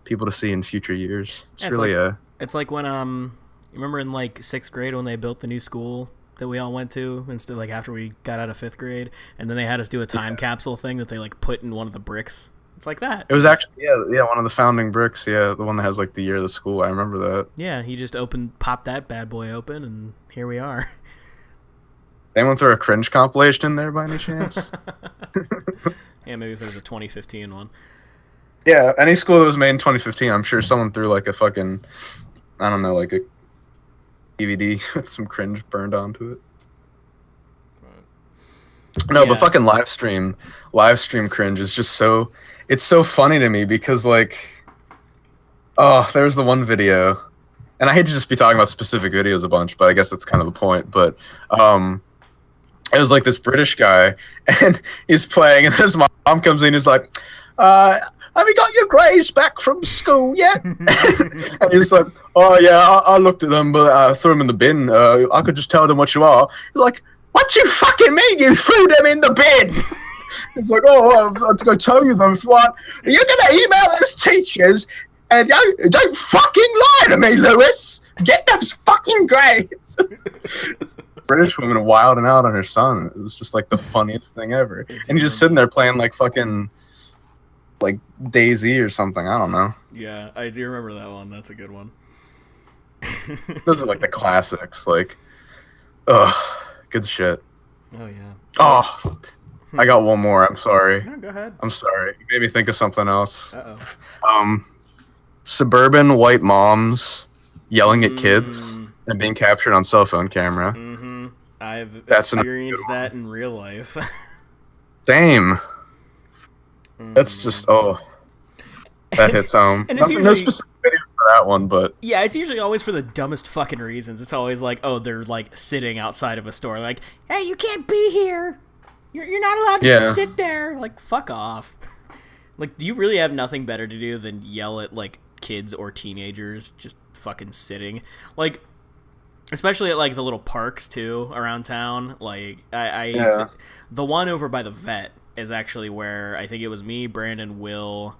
people to see in future years. It's like when you remember in like 6th grade when they built the new school that we all went to, instead, like after we got out of 5th grade, and then they had us do a time capsule thing that they like put in one of the bricks. It's like that. It was actually one of the founding bricks, the one that has like the year of the school. I remember that. Yeah, he just popped that bad boy open, and here we are. Anyone throw a cringe compilation in there by any chance? Yeah, maybe if there's a 2015 one. Yeah, any school that was made in 2015, I'm sure someone threw like a fucking, I don't know, like a DVD with some cringe burned onto it. No, but fucking live stream cringe is just it's so funny to me because like, there's the one video, and I hate to just be talking about specific videos a bunch, but I guess that's kind of the point. But it was like this British guy, and he's playing, and his mom comes in, and he's like, have you got your grades back from school yet? And he's like, oh yeah, I looked at them, but I threw them in the bin. I could just tell them what you are. He's like, what you fucking mean you threw them in the bin? It's like, oh, I've got to go tell you them if you want. You're going to email those teachers, and don't fucking lie to me, Lewis. Get those fucking grades. British woman wilding out on her son. It was just like the funniest thing ever. And he's just sitting there playing like fucking like DayZ or something. I don't know. Yeah, I do remember that one. That's a good one. Those are like the classics. Like, good shit. Oh yeah. Oh, I got one more. I'm sorry. No, go ahead. I'm sorry. You made me think of something else. Uh-oh. Suburban white moms yelling at kids and being captured on cell phone camera. Mm-hmm. I've experienced that in real life. Same. That's just that hits home. And it's no specific videos for that one, but yeah, it's usually always for the dumbest fucking reasons. It's always like, they're like sitting outside of a store, like, hey, you can't be here. You're not allowed to sit there. Like, fuck off. Like, do you really have nothing better to do than yell at like kids or teenagers just fucking sitting? Like, especially at like the little parks too around town. Like, the one over by the vet is actually where I think it was me, Brandon, Will,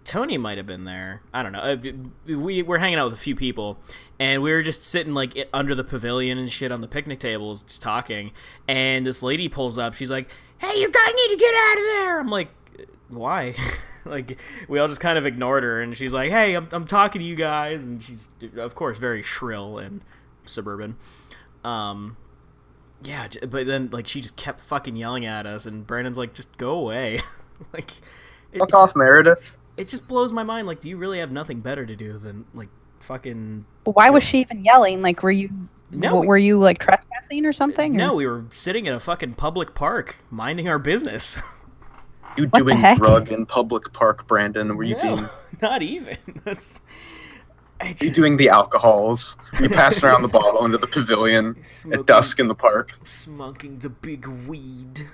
Tony might have been there. I don't know. We were hanging out with a few people, and we were just sitting like under the pavilion and shit on the picnic tables, just talking. And this lady pulls up. She's like, "Hey, you guys need to get out of there." I'm like, "Why?" Like, we all just kind of ignored her, and she's like, "Hey, I'm talking to you guys," and she's of course very shrill and suburban. Yeah, but then like she just kept fucking yelling at us, and Brandon's like, "Just go away." Like, fuck off, Meredith. It just blows my mind. Like, do you really have nothing better to do than like fucking? Well, why was she even yelling? Like, were you like trespassing or something? No, we were sitting in a fucking public park, minding our business. You doing drug in public park, Brandon? Were you being? Not even. That's. You doing the alcohols? You passing around the bottle into the pavilion at dusk in the park, smoking the big weed.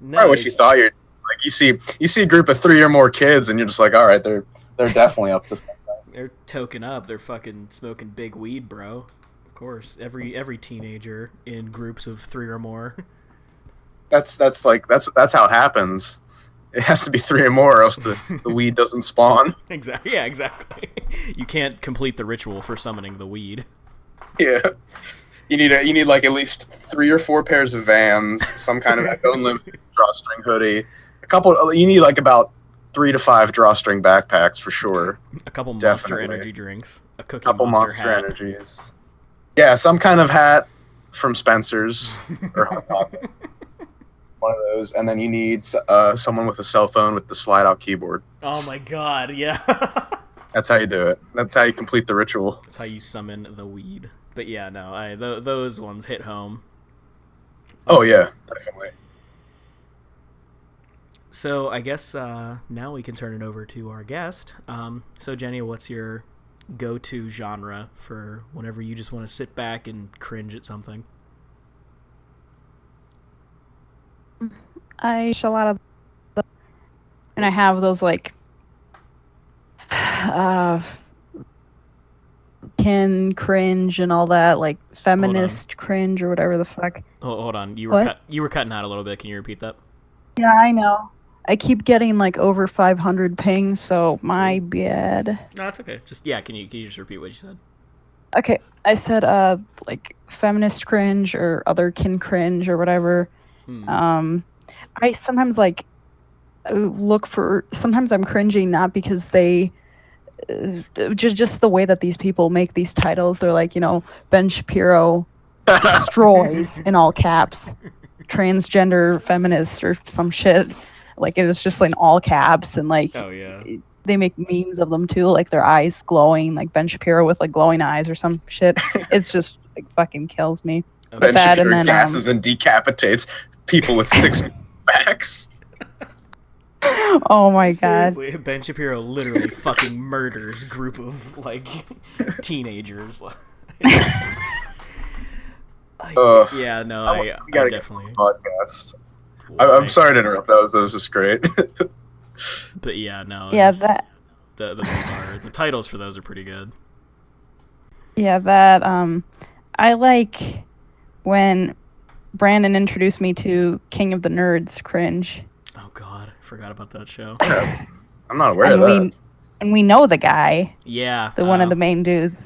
No, what you thought you're like. You see a group of 3 or more kids, and you're just like, all right, they're definitely up to something. They're token up. They're fucking smoking big weed, bro. Of course, every teenager in groups of 3 or more. That's how it happens. It has to be 3 or more, or else the weed doesn't spawn. Exactly. Yeah, exactly. You can't complete the ritual for summoning the weed. Yeah. You need like at least 3 or 4 pairs of Vans, some kind of Echo Unlimited drawstring hoodie, a couple. You need like about 3 to 5 drawstring backpacks for sure. A couple Definitely. Monster Energy drinks. A Cookie Couple Monster, Monster hat. Energies. Yeah, some kind of hat from Spencer's or Hot Topic. One of those, and then you need someone with a cell phone with the slide-out keyboard. Oh my god, yeah. That's how you do it. That's how you complete the ritual. That's how you summon the weed. But yeah, no, those ones hit home. Oh yeah, definitely. So I guess now we can turn it over to our guest. So Jenni, what's your go-to genre for whenever you just want to sit back and cringe at something? I watch a lot of, and I have those like, kin cringe and all that, like feminist cringe or whatever the fuck. Hold on, you were cutting out a little bit. Can you repeat that? Yeah, I know. I keep getting like over 500 pings, so my bad. No, that's okay. Just can you just repeat what you said? Okay, I said like feminist cringe or other kin cringe or whatever. I sometimes like look for. Sometimes I'm cringing not because they. Just the way that these people make these titles. They're like, Ben Shapiro destroys in all caps transgender feminists or some shit. Like it's just in all caps, and like they make memes of them too, like their eyes glowing, like Ben Shapiro with like glowing eyes or some shit. It's just like fucking kills me. Ben Shapiro gases and decapitates people with 6 backs. Oh my god. Seriously, Ben Shapiro literally fucking murders group of like teenagers. Yeah, no, I gotta definitely get a podcast. I'm sorry to interrupt. That was just great. But yeah, no. Yeah, those ones are the titles for those are pretty good. Yeah, that I like when Brandon introduced me to King of the Nerds cringe. Oh god, I forgot about that show. I'm not aware of that. And we know the guy. Yeah. One of the main dudes.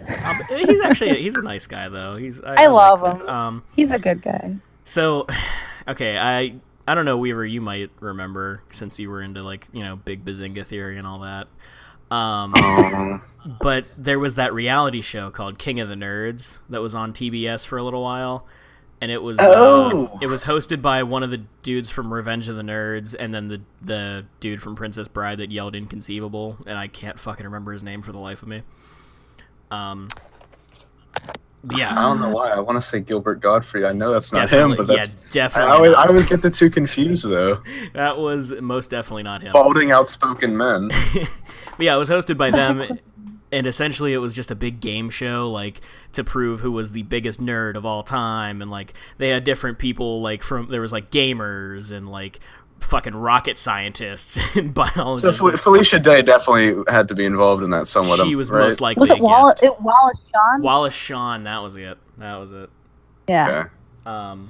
He's a nice guy though. I love him. He's a good guy. So, okay, I don't know, Weaver, you might remember since you were into like, Big Bazinga Theory and all that. But there was that reality show called King of the Nerds that was on TBS for a little while. And it was it was hosted by one of the dudes from Revenge of the Nerds, and then the dude from Princess Bride that yelled "Inconceivable," and I can't fucking remember his name for the life of me. Yeah, I don't know why. I want to say Gilbert Gottfried. I know that's not him, but that's definitely. I always get the two confused though. That was most definitely not him. Balding, outspoken men. But yeah, it was hosted by them. And essentially it was just a big game show, like, to prove who was the biggest nerd of all time. And, like, they had different people, like, there was, like, gamers and, like, fucking rocket scientists and biologists. So Felicia Day definitely had to be involved in that somewhat. She was most likely Was it Wallace Shawn? Wallace Shawn, that was it. Yeah. Okay.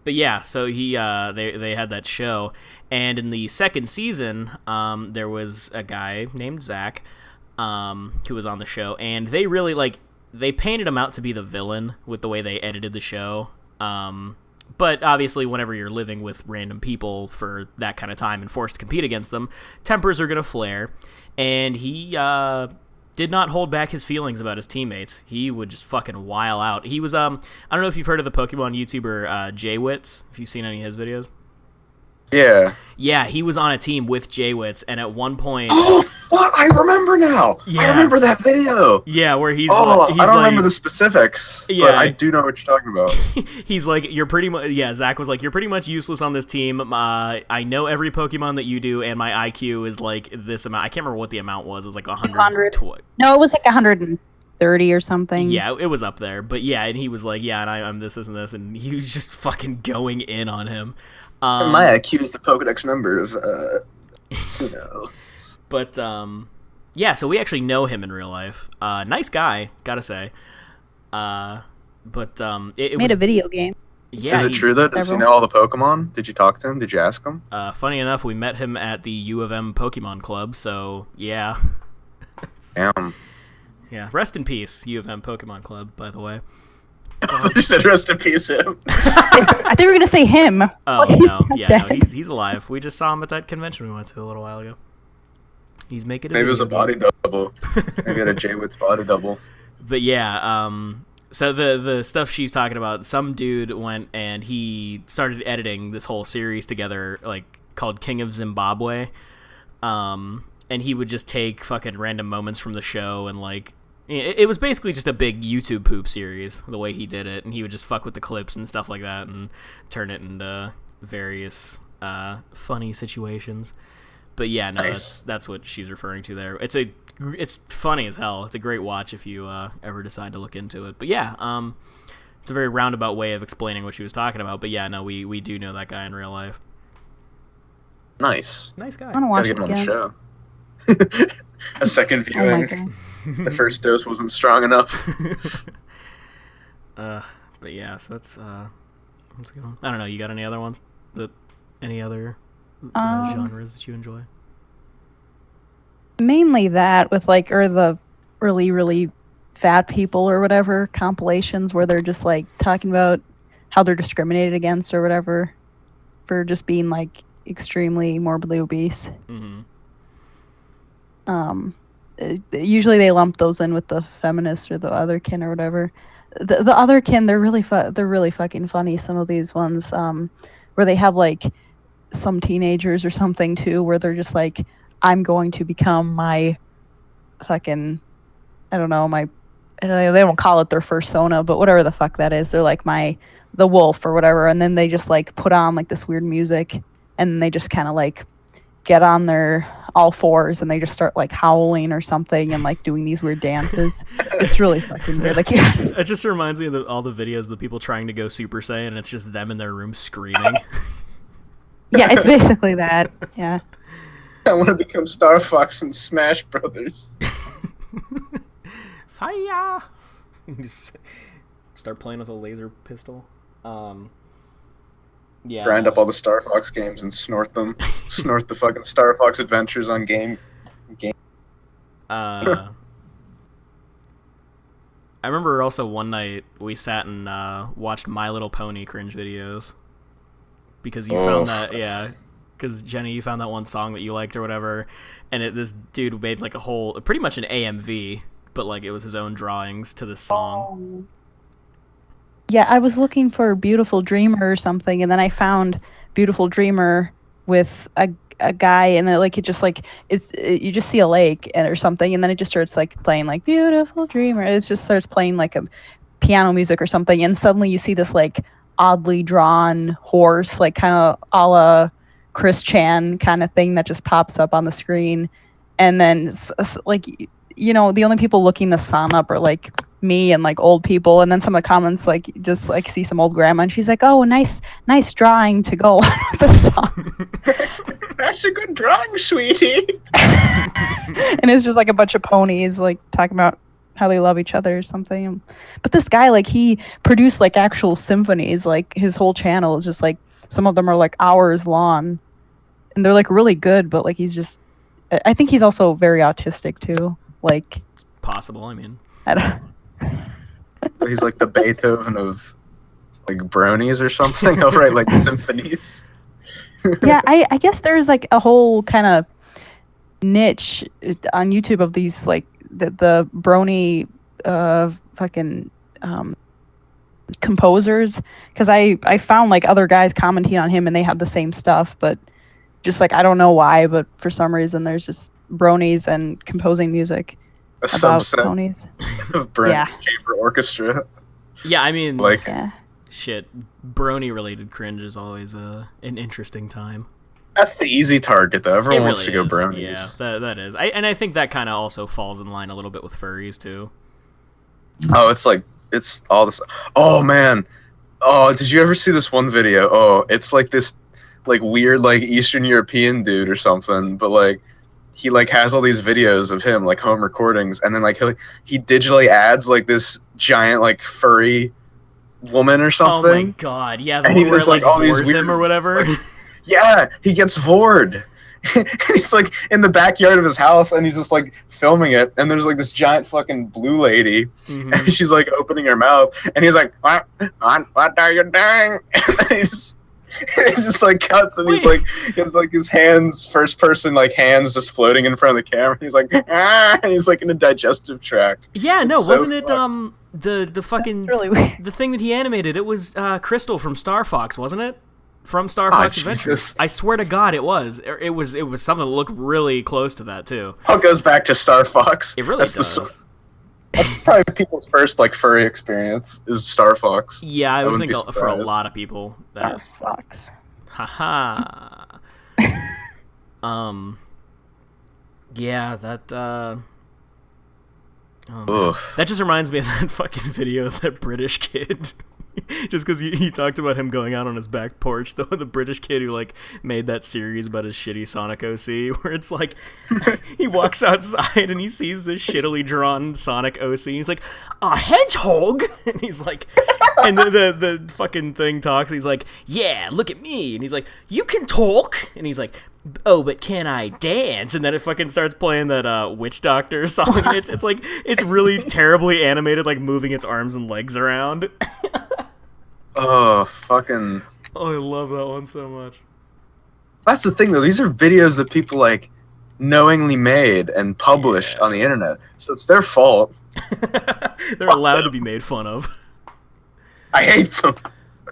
But yeah, so they had that show. And in the second season, there was a guy named Zach, who was on the show, and they really they painted him out to be the villain with the way they edited the show. But obviously, whenever you're living with random people for that kind of time and forced to compete against them, tempers are gonna flare. And he did not hold back his feelings about his teammates. He would just fucking while out. He was I don't know if you've heard of the Pokemon YouTuber J-Wits. If you've seen any of his videos. Yeah, he was on a team with J-Wits, and at one point... Oh, fuck, I remember now! Yeah. I remember that video! Yeah, where he's I don't remember the specifics, but I do know what you're talking about. He's like, you're pretty much... Yeah, Zach was like, you're pretty much useless on this team. I know every Pokemon that you do, and my IQ is like this amount. I can't remember what the amount was. It was like 100. No, it was like 130 or something. Yeah, it was up there. But yeah, and he was like, yeah, and I'm this, and this, and he was just fucking going in on him. My IQ is the Pokedex number of, But, yeah, so we actually know him in real life. Nice guy, gotta say. It made a video game. Yeah, Is it true though? Does he know all the Pokemon? Did you talk to him? Did you ask him? Funny enough, we met him at the U of M Pokemon Club, so yeah. Damn. Yeah, rest in peace, U of M Pokemon Club, by the way. You said rest in peace him. I think we were gonna say him. Oh no, yeah, no, he's alive. We just saw him at that convention we went to a little while ago. He's making. Maybe it was a body double. Maybe it a J-Wit's body double. But yeah, so the stuff she's talking about, some dude went and he started editing this whole series together, like called King of Zimbabwe, and he would just take fucking random moments from the show and like it was basically just a big YouTube poop series the way he did it, and he would just fuck with the clips and stuff like that and turn it into various funny situations. But yeah, no, nice. that's what she's referring to there. It's funny as hell. It's a great watch if you ever decide to look into it. But yeah, it's a very roundabout way of explaining what she was talking about. But yeah, no, we do know that guy in real life. Nice guy. I want to watch Gotta it get him again. on the show. A second viewing. The first dose wasn't strong enough. But yeah, so that's what's going on? I don't know. You got any other ones? Any other genres that you enjoy? Mainly that with or the really fat people or whatever compilations where they're just like talking about how they're discriminated against or whatever for just being like extremely morbidly obese. Usually they lump those in with the feminists or the otherkin or whatever. The otherkin, they're really fucking funny. Some of these ones where they have like some teenagers or something too, where they're just like, I'm going to become my fucking, I don't know, they don't call it their fursona, but whatever the fuck that is. They're like the wolf or whatever, and then they just like put on like this weird music, and they just kind of like get on their all fours and they just start like howling or something and like doing these weird dances. It's really fucking weird. Like, yeah. It just reminds me of all the videos of the people trying to go Super Saiyan, and it's just them in their room screaming. Yeah, it's basically that. Yeah. I want to become Star Fox and Smash Brothers. Fire! Just start playing with a laser pistol. Yeah. Grind up all the Star Fox games and snort them. Snort the fucking Star Fox adventures on game. I remember also one night we sat and watched My Little Pony cringe videos. Because you found that, yeah. Because Jenni, you found that one song that you liked or whatever, and this dude made like pretty much an AMV, but like it was his own drawings to the song. Yeah, I was looking for Beautiful Dreamer or something, and then I found Beautiful Dreamer with a guy, and then like it just like you just see a lake or something, and then it just starts like playing like Beautiful Dreamer. It just starts playing like a piano music or something, and suddenly you see this like oddly drawn horse, like kind of a la Chris Chan kind of thing that just pops up on the screen, and then like the only people looking the sun up are like me and like old people, and then some of the comments like just like see some old grandma and she's like, oh, nice drawing to go with the song. That's a good drawing, sweetie. And it's just like a bunch of ponies like talking about how they love each other or something. But this guy, like, he produced like actual symphonies. Like his whole channel is just like, some of them are like hours long and they're like really good, but like I think he's also very autistic too. Like, it's possible. I mean, I don't. He's like the Beethoven of like bronies or something. He'll write like symphonies. Yeah, I guess there's like a whole kind of niche on YouTube of these like the brony fucking composers, because I found like other guys commenting on him and they had the same stuff, but just like I don't know why, but for some reason there's just bronies and composing music A about subset ponies. of Brent Yeah. Chamber Orchestra. yeah, I mean, Like, Yeah. shit, brony-related cringe is always an interesting time. that's the easy target though. Everyone It wants to really go is. bronies. Yeah, that is. I think that kind of also falls in line a little bit with furries too. Oh, it's all this. Oh man. Oh, did you ever see this one video? Oh, it's like this like weird like Eastern European dude or something, but like he like has all these videos of him like home recordings, and then like he digitally adds like this giant like furry woman or something. Oh my god, yeah, the And one he where it does, like all these vores him weird, or whatever. like, yeah, he gets vored. He's like in the backyard of his house, and he's just like filming it. And there's like this giant fucking blue lady, and she's like opening her mouth, and he's like, "What are you doing?" And he just like cuts, and he has like his hands, first person like hands, just floating in front of the camera. He's like, ah, and he's like in a digestive tract. Yeah, It's no, so wasn't it fucked. the fucking Really weird. the thing that he animated? It was Crystal from Star Fox, wasn't it? From Star Fox Adventures. Jesus. I swear to God, it was. It was something that looked really close to that too. Oh, it goes back to Star Fox. It really That's does. That's probably people's first like furry experience is Star Fox. Yeah, I would wouldn't think be for a surprised. lot of people Star that. Fox. Haha. Yeah, that. Oh, man. Ugh. That just reminds me of that fucking video of that British kid. Just because he talked about him going out on his back porch, the British kid who like made that series about his shitty Sonic OC, where it's like he walks outside and he sees this shittily drawn Sonic OC. And he's like, a hedgehog, and he's like, and the fucking thing talks. He's like, yeah, look at me, and he's like, you can talk, and he's like, oh, but can I dance? And then it fucking starts playing that Witch Doctor song. It's like it's really terribly animated, like moving its arms and legs around. Oh, fucking. Oh, I love that one so much. That's the thing, though. These are videos that people like knowingly made and published on the internet, so it's their fault. They're allowed to be made fun of. I hate them.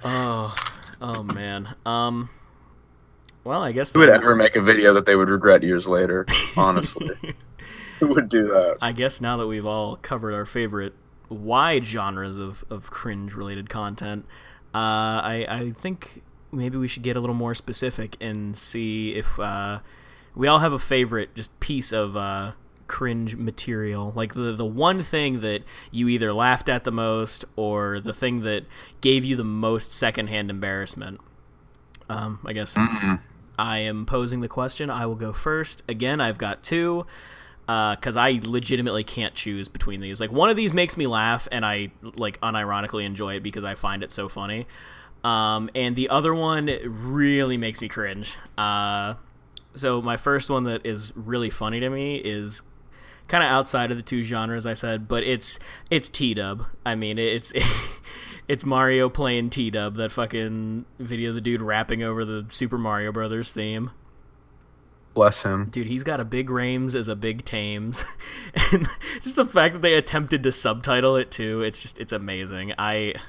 Oh man. Well, I guess Who would ever make a video that they would regret years later? Honestly, who would do that? I guess now that we've all covered our favorite wide genres of cringe-related content, I think maybe we should get a little more specific and see if we all have a favorite just piece of cringe material, like the one thing that you either laughed at the most or the thing that gave you the most secondhand embarrassment. I guess since I am posing the question, I will go first. Again, I've got two, because I legitimately can't choose between these. Like, one of these makes me laugh, and I like unironically enjoy it because I find it so funny. And the other one really makes me cringe. So my first one that is really funny to me is kind of outside of the two genres I said, but it's t-dubb. I mean, it's it's Mario playing t-dubb, that fucking video of the dude rapping over the Super Mario Brothers theme. Bless him. Dude, he's got a big Rames as a big Tames. And just the fact that they attempted to subtitle it too, it's amazing. God,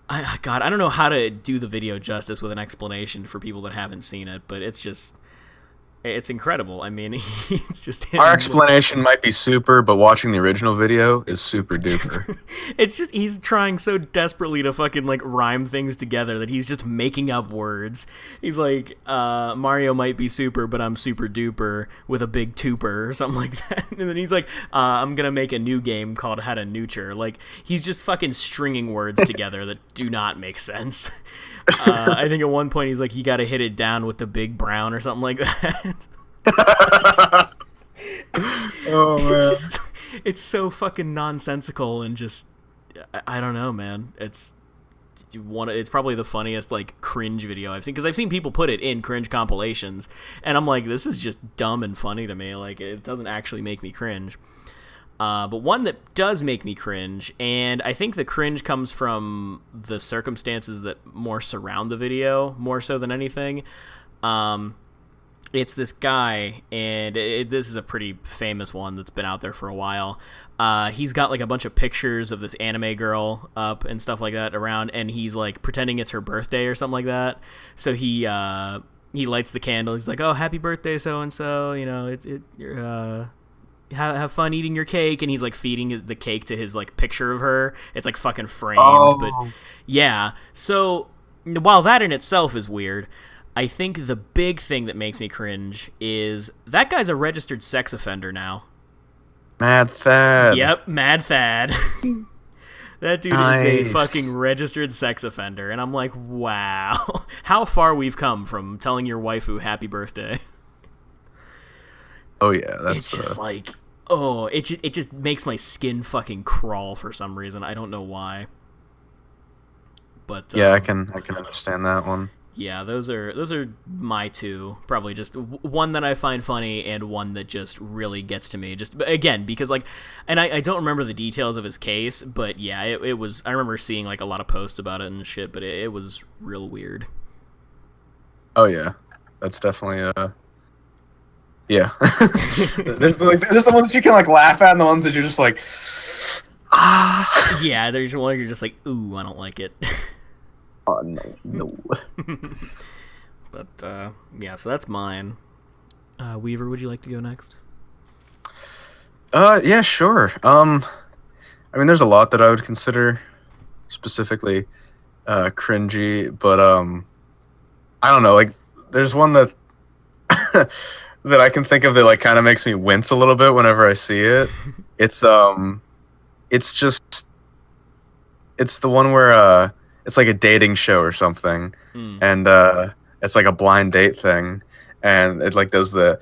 I don't know how to do the video justice with an explanation for people that haven't seen it, but it's incredible. I mean, it's just him. Our explanation might be super, but watching the original video is super duper. It's just he's trying so desperately to fucking like rhyme things together that he's just making up words. He's like, Mario might be super, but I'm super duper with a big tuper or something like that. And then he's like, I'm gonna make a new game called How to Neuter. Like, he's just fucking stringing words together that do not make sense. I think at one point he's like, you gotta hit it down with the big brown or something like that. Oh man. It's so fucking nonsensical and just, I don't know, man. It's probably the funniest like cringe video I've seen, because I've seen people put it in cringe compilations, and I'm like, this is just dumb and funny to me. Like, it doesn't actually make me cringe. But one that does make me cringe, and I think the cringe comes from the circumstances that more surround the video, more so than anything. It's this guy, and this is a pretty famous one that's been out there for a while. He's got like a bunch of pictures of this anime girl up and stuff like that around, and he's like pretending it's her birthday or something like that. So he lights the candle. He's like, "Oh, happy birthday, so and so. You know, have fun eating your cake," and he's like feeding the cake to his like picture of her. It's like fucking framed, but yeah. So while that in itself is weird, I think the big thing that makes me cringe is that guy's a registered sex offender now. Mad Thad. Yep, Mad Thad. That dude is a fucking registered sex offender, and I'm like, wow, how far we've come from telling your waifu happy birthday. Oh yeah, that's it's just like, oh, it just makes my skin fucking crawl for some reason. I don't know why. But Yeah, I can understand that one. yeah, those are my two. Probably just one that I find funny and one that just really gets to me. Just again because like, and I don't remember the details of his case, but yeah, it was. I remember seeing like a lot of posts about it and shit, but it was real weird. Oh yeah, that's definitely yeah. there's the ones you can like laugh at, and the ones that you're just like, ah. Yeah, there's one you're just like, ooh, I don't like it. Oh no. But yeah, so that's mine. Weaver, would you like to go next? Yeah, sure. I mean, there's a lot that I would consider specifically cringy, but I don't know. Like, there's one that that I can think of that like kind of makes me wince a little bit whenever I see it. It's just it's the one where it's like a dating show or something, and it's like a blind date thing, and it like does the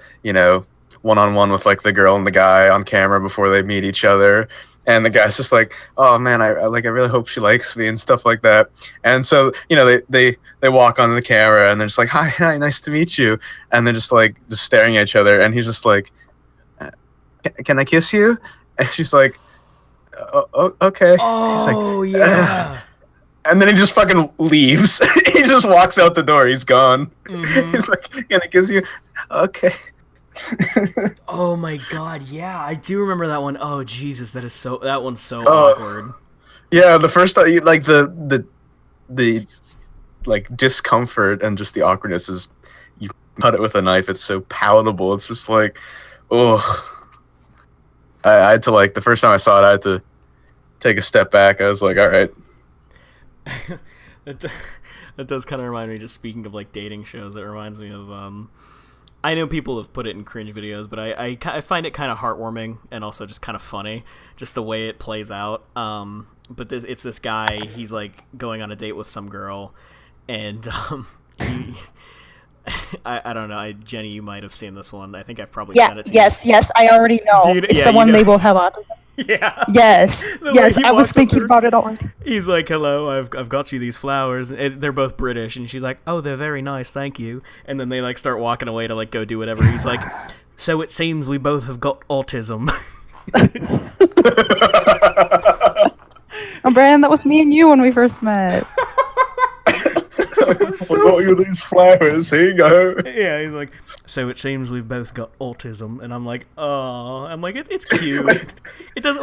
one-on-one with like the girl and the guy on camera before they meet each other. And the guy's just like, oh man, I really hope she likes me and stuff like that. And so, they walk on the camera and they're just like, hi, nice to meet you. And they're just staring at each other. And he's just like, can I kiss you? And she's like, okay. Oh, like, yeah. And then he just fucking leaves. He just walks out the door. He's gone. Mm-hmm. He's like, can I kiss you? Okay. Oh my god, yeah, I do remember that one. Oh Jesus, that one's so awkward. Yeah, the first time, like the like discomfort and just the awkwardness is you cut it with a knife. It's so palatable. It's just like, oh, I had to like the first time I saw it, I had to take a step back. I was like, all right. That does kind of remind me. Just speaking of like dating shows, it reminds me of I know people have put it in cringe videos, but I find it kind of heartwarming and also just kind of funny, just the way it plays out. But it's this guy, he's like going on a date with some girl, and he, I don't know, Jenny, you might have seen this one. I think I've probably sent it to you. Yes, I already know. It's the one they both have autism. Yeah. Yes. I was thinking about it already. He's like, hello, I've got you these flowers. And they're both British, and she's like, oh, they're very nice, thank you. And then they like start walking away to like go do whatever. He's like, so it seems we both have got autism. Oh, Brandon, that was me and you when we first met. I got you these flowers. Here you go. Yeah, he's like, so it seems we've both got autism, and I'm like, oh, it's cute. It doesn't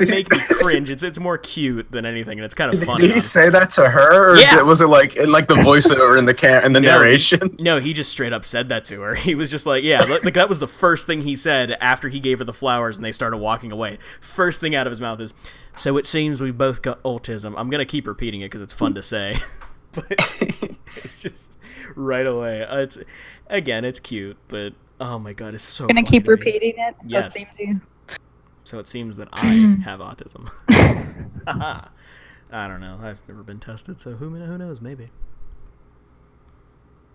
make me cringe. It's more cute than anything, and it's kind of funny. Did he say that to her, or was it like in like the voiceover in the narration? No, he just straight up said that to her. He was just like, yeah, like that was the first thing he said after he gave her the flowers and they started walking away. First thing out of his mouth is, so it seems we've both got autism. I'm gonna keep repeating it because it's fun to say. But it's just right away. It's cute, but oh my god, it's so. Gonna keep repeating it. Yes. So it seems that I have autism. I don't know. I've never been tested, so who knows? Maybe.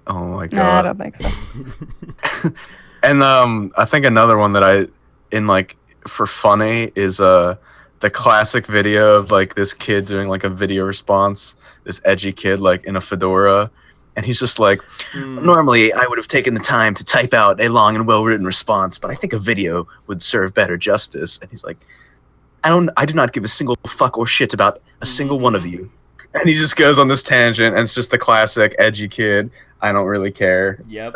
Oh my god. Nah, I don't think so. And I think another one that for funny is the classic video of like this kid doing like a video response, this edgy kid like in a fedora, and he's just like, normally I would have taken the time to type out a long and well-written response, but I think a video would serve better justice. And he's like, I do not give a single fuck or shit about a single one of you. And he just goes on this tangent, and it's just the classic edgy kid. I don't really care. Yep,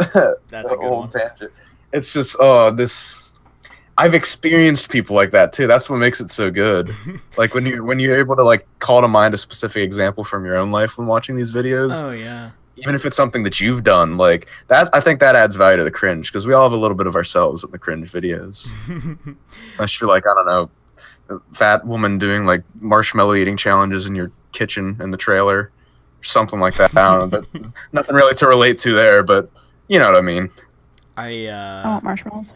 that's a good one. Tangent. It's just I've experienced people like that too. That's what makes it so good. Like when you're able to like call to mind a specific example from your own life when watching these videos. Oh yeah. Even if it's something that you've done, like I think that adds value to the cringe, because we all have a little bit of ourselves in the cringe videos. Unless you're like, I don't know, a fat woman doing like marshmallow eating challenges in your kitchen in the trailer, or something like that. I don't know, but nothing really to relate to there, but you know what I mean. I want marshmallows.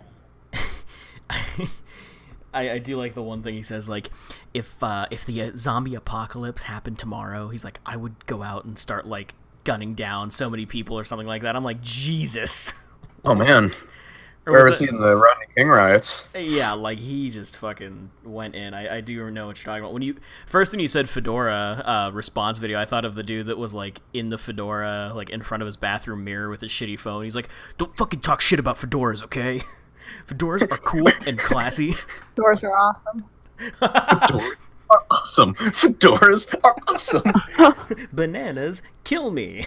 I do like the one thing he says, like, if the zombie apocalypse happened tomorrow, he's like, I would go out and start like gunning down so many people or something like that. I'm like, Jesus. Oh man. Where was he in the running King riots. Yeah, like he just fucking went in. I do know what you're talking about. When you said fedora response video, I thought of the dude that was like in the fedora, like in front of his bathroom mirror with his shitty phone. He's like, "Don't fucking talk shit about fedoras, okay? Fedoras are cool and classy. Doors are awesome. Fedoras are awesome. Fedoras are awesome. Bananas kill me."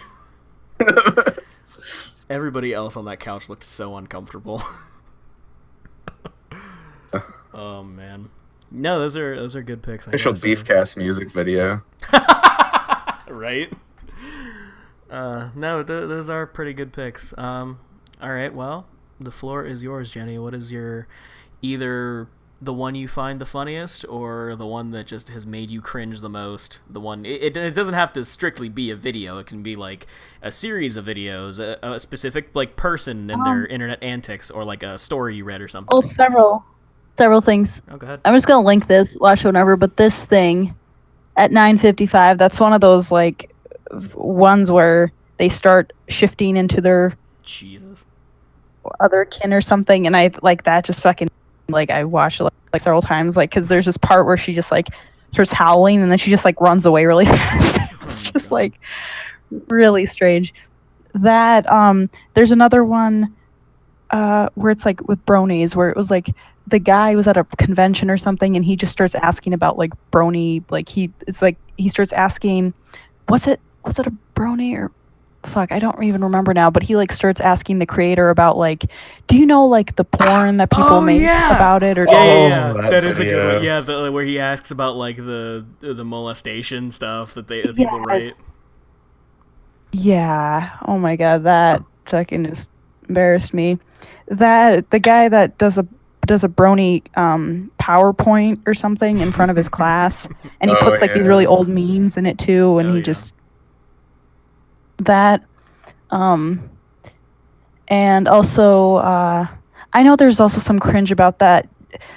Everybody else on that couch looked so uncomfortable. Oh man, no, those are good picks. Official Beefcast music video. Right? No, those are pretty good picks. All right, well, the floor is yours, Jenny. What is your either the one you find the funniest or the one that just has made you cringe the most? The one it doesn't have to strictly be a video. It can be like a series of videos, a specific like person and their internet antics, or like a story you read or something. Oh, several things. Oh, go ahead. I'm just gonna link this. Watch whatever. But this thing at 9:55. That's one of those like ones where they start shifting into their Jesus. other kin or something, and I like that. Just fucking like I watched it like several times. Like because there's this part where she just like starts howling and then she just like runs away really fast. It's just like really strange. That there's another one where it's like with bronies, where it was like the guy was at a convention or something and he just starts asking about like brony, like he starts asking, was it a brony or fuck, I don't even remember now, but he like starts asking the creator about like, do you know like the porn that people make about it, or yeah, that that is a video. good one. Yeah, where he asks about like the molestation stuff that people write. Yeah. Oh my god, that fucking just embarrassed me. That the guy that does a brony PowerPoint or something in front of his class, and he puts like these really old memes in it too, and he just that. And also, I know there's also some cringe about that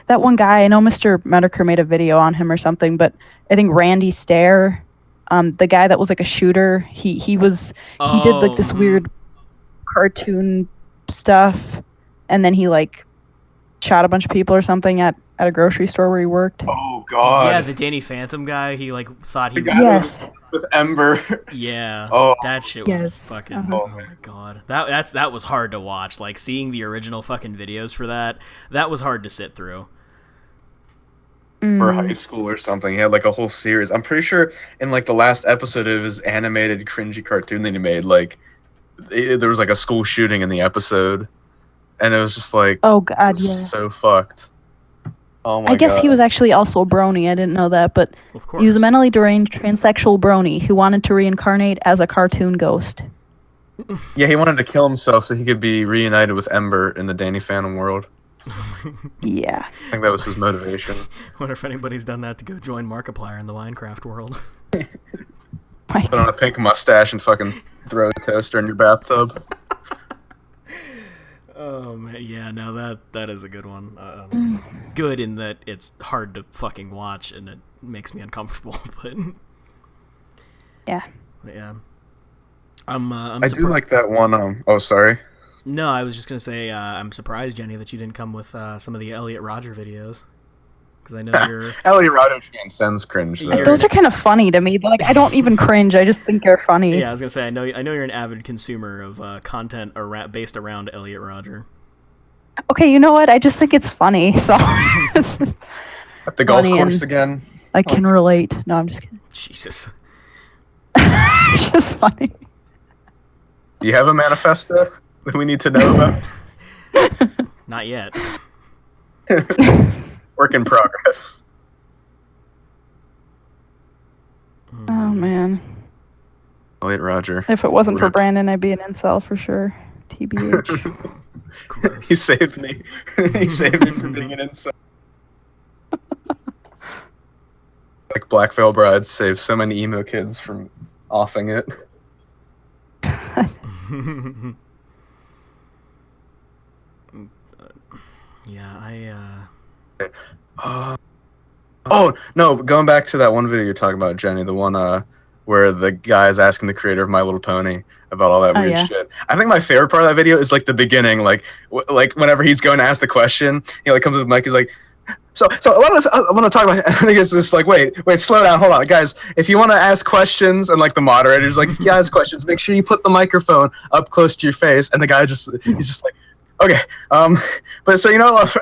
one guy. I know Mr. Medicare made a video on him or something, but I think Randy Stair, the guy that was like a shooter, he did like this weird cartoon stuff, and then he like shot a bunch of people or something at a grocery store where he worked. Oh god. Yeah, the Danny Phantom guy. He like thought he. Yes. With Ember. Yeah. Oh. That shit was fucking. Oh my god. That was hard to watch. Like seeing the original fucking videos for that was hard to sit through. For high school or something, he had like a whole series. I'm pretty sure in like the last episode of his animated cringy cartoon that he made, like there was like a school shooting in the episode, and it was just like, oh god, yeah, so fucked. Oh my god. I guess he was actually also a brony. I didn't know that, but of course. He was a mentally deranged transsexual brony who wanted to reincarnate as a cartoon ghost. Yeah, he wanted to kill himself so he could be reunited with Ember in the Danny Phantom world. Yeah. I think that was his motivation. Wonder if anybody's done that to go join Markiplier in the Minecraft world. Put on a pink mustache and fucking throw a toaster in your bathtub. Oh man, yeah, no, that is a good one. Good in that it's hard to fucking watch and it makes me uncomfortable, but yeah. I do like that one. Oh, sorry. No, I was just gonna say I'm surprised, Jenny, that you didn't come with some of the Elliot Rodger videos, because I know you're Elliot Rodger transcends cringe. Though. Those are kind of funny to me. But, like I don't even cringe. I just think they're funny. Yeah, I was gonna say I know you're an avid consumer of content based around Elliot Rodger. Okay, you know what? I just think it's funny. So at the golf course again. I can relate. No, I'm just kidding. Jesus. It's just funny. Do you have a manifesto that we need to know about? Not yet. Work in progress. Oh man. Elliot Rodger. If it wasn't for Brandon, I'd be an incel for sure. TBH. He saved me. He saved me from being an incel. Like Black Veil Brides saved so many emo kids from offing it. Yeah, Oh no! Going back to that one video you're talking about, Jenny, the one where the guy's asking the creator of My Little Pony about all that Oh, weird yeah. shit. I think my favorite part of that video is like the beginning, like whenever he's going to ask the question, he like comes with the mic, he's like, so I want to talk about. I think it's just like, wait, slow down, hold on, guys. If you want to ask questions, and like the moderator's like, if you ask questions, make sure you put the microphone up close to your face. And the guy he's just like, okay, but so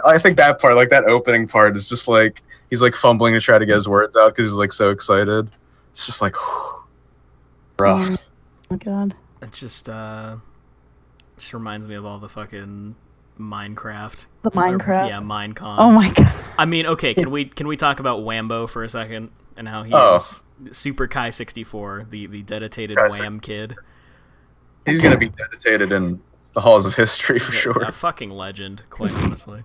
I think that part, like that opening part, is just like he's like fumbling to try to get his words out because he's like so excited. It's just like rough. Oh my god. It just reminds me of all the fucking Minecraft. The Minecraft? Yeah, Minecon. Oh my god. I mean, okay, can we talk about Wambo for a second and how he is Super Kai 64, the dedicated Wham kid. He's gonna be dedicated in the halls of history for sure. A fucking legend, quite honestly.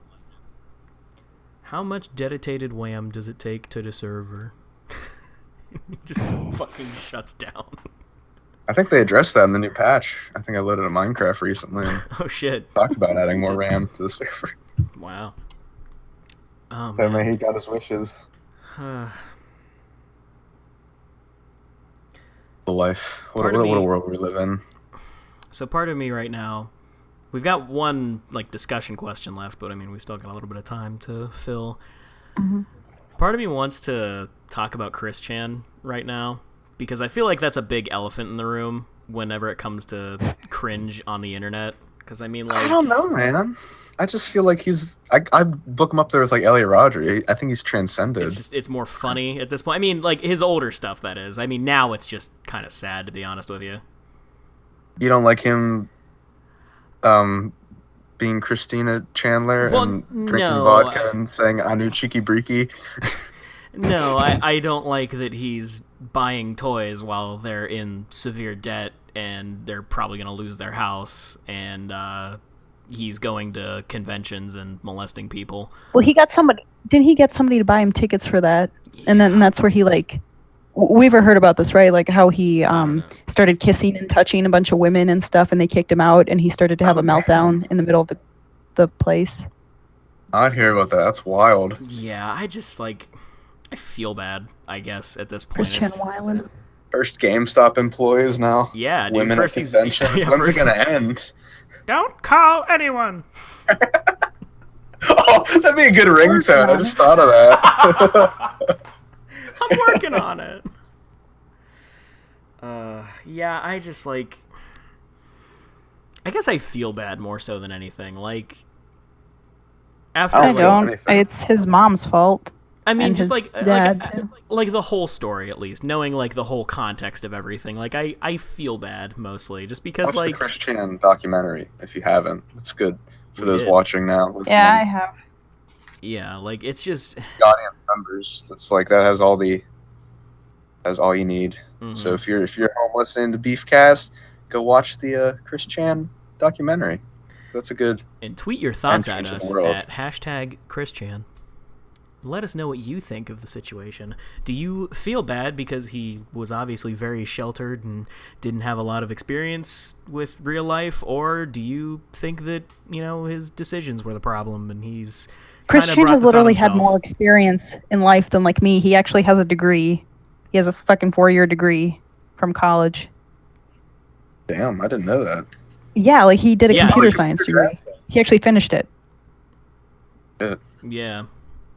How much dedicated Wham does it take to the server? He just fucking shuts down. I think they addressed that in the new patch. I think I loaded a Minecraft recently. Oh shit! Talked about adding more RAM to the server. Wow. Oh So man. he got his wishes. The life. What a world we live in. So part of me right now, we've got one like discussion question left, but I mean we still got a little bit of time to fill. Mm-hmm. Part of me wants to talk about Chris Chan right now because I feel like that's a big elephant in the room whenever it comes to cringe on the internet. Because I mean, like, I don't know, man. I just feel like I book him up there with like Elliot Rodri. I think he's transcended. It's more funny at this point. I mean, like his older stuff, that is. I mean, now it's just kind of sad, to be honest with you. You don't like him being Christina Chandler and drinking vodka and saying "Anu Cheeky Breaky"? No, I don't like that he's buying toys while they're in severe debt and they're probably going to lose their house, and he's going to conventions and molesting people. Well, didn't he get somebody to buy him tickets for that? Yeah. And then that's where he like, we've heard about this, right? Like how he started kissing and touching a bunch of women and stuff, and they kicked him out, and he started to have a meltdown in the middle of the place. I'd hear about that. That's wild. Yeah, I just like, I feel bad, I guess, at this point. Chris Chan Wyland. First GameStop employees now. Yeah, dude, women at conventions. When's it gonna end? Don't call anyone. Oh, that'd be a good ringtone. I just thought of that. I'm working on it. Yeah, I just like, I guess I feel bad more so than anything. Like, after I don't. It's his mom's fault. I mean, just like the whole story, at least knowing like the whole context of everything. Like, I feel bad mostly just because watch like the Chris Chan documentary if you haven't. It's good for those watching now. Listening. Yeah, I have. Yeah, like it's just audience members. That's like that has all you need. Mm-hmm. So if you're home listening to Beefcast, go watch the Chris Chan documentary. That's a good. And tweet your thoughts at us at #ChrisChan. Let us know what you think of the situation. Do you feel bad because he was obviously very sheltered and didn't have a lot of experience with real life, or do you think that, his decisions were the problem and he's Chris Chan has literally had more experience in life than like me. He actually has a degree. He has a fucking 4-year degree from college. Damn, I didn't know that. Yeah, like he did a computer science degree. He actually finished it. Yeah.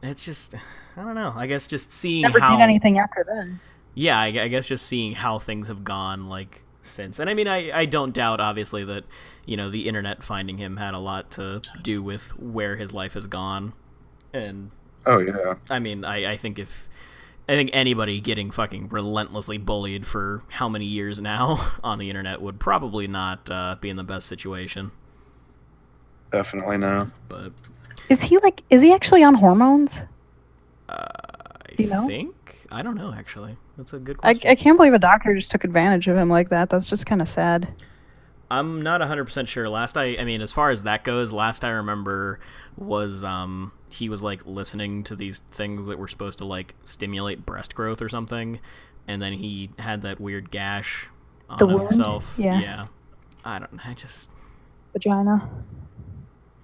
It's just, I don't know. I guess just seeing Never did anything after then. Yeah, I guess just seeing how things have gone, like, since. And I mean, I don't doubt, obviously, that, the internet finding him had a lot to do with where his life has gone. And, oh, yeah. I mean, I think anybody getting fucking relentlessly bullied for how many years now on the internet would probably not be in the best situation. Definitely no. But is he actually on hormones? I think. I don't know, actually. That's a good question. I can't believe a doctor just took advantage of him like that. That's just kind of sad. I'm not 100% sure. As far as that goes, last I remember was he was like listening to these things that were supposed to like stimulate breast growth or something, and then he had that weird gash on himself. Yeah. I don't know. Vagina.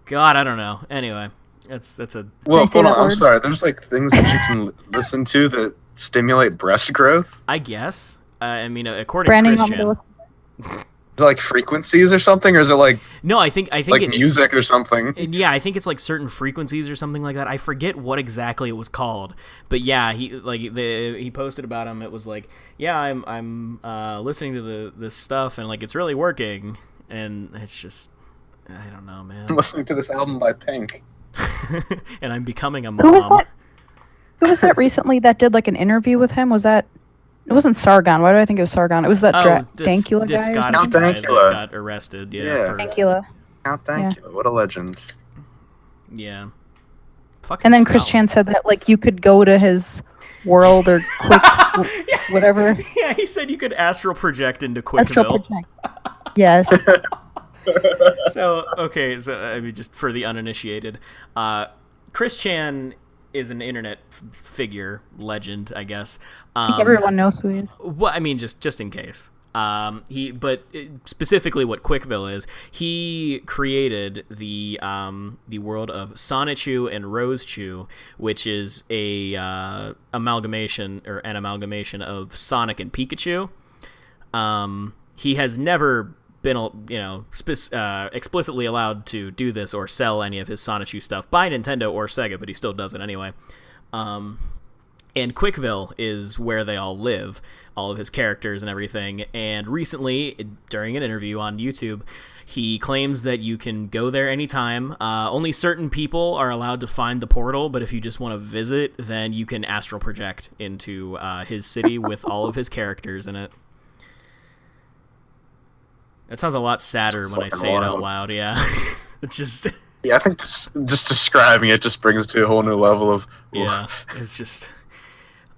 God, I don't know. Anyway, that's a. Well, hold on. I'm sorry. There's like things that you can listen to that stimulate breast growth. I guess. I mean, according Branding to on the Christian. Is it like frequencies or something, or is it like No, I think like music or something? Yeah, I think it's like certain frequencies or something like that. I forget what exactly it was called, but yeah, he posted about him. It was like, yeah, I'm listening to this stuff and like it's really working, and it's just I don't know, man. I'm listening to this album by Pink. And I'm becoming a mom. Who was that? Who was that recently that did like an interview with him? Was that? It wasn't Sargon. Why do I think it was Sargon? It was that Dankula this guy. Scottish guy that got arrested. Yeah. For, Dankula. Count Dankula, what a legend. Yeah. Fucking And then Chris Chan said that like you could go to his world or quick whatever. Yeah, he said you could astral project into Quickville. Yes. So I mean, just for the uninitiated, Chris Chan is an internet figure, legend, I guess. I think everyone knows who he is. Well, I mean, just in case. Specifically what Quickville is, he created the world of Sonichu and Rosechu, which is an amalgamation of Sonic and Pikachu. He has never been, explicitly allowed to do this or sell any of his Sonichu stuff by Nintendo or Sega, but he still does it anyway. And Quickville is where they all live, all of his characters and everything. And recently, during an interview on YouTube, he claims that you can go there anytime. Only certain people are allowed to find the portal, but if you just want to visit, then you can astral project into his city with all of his characters in it. That sounds a lot sadder when I say it out loud, yeah. It's just... Yeah, I think just describing it just brings it to a whole new level of... Yeah, it's just...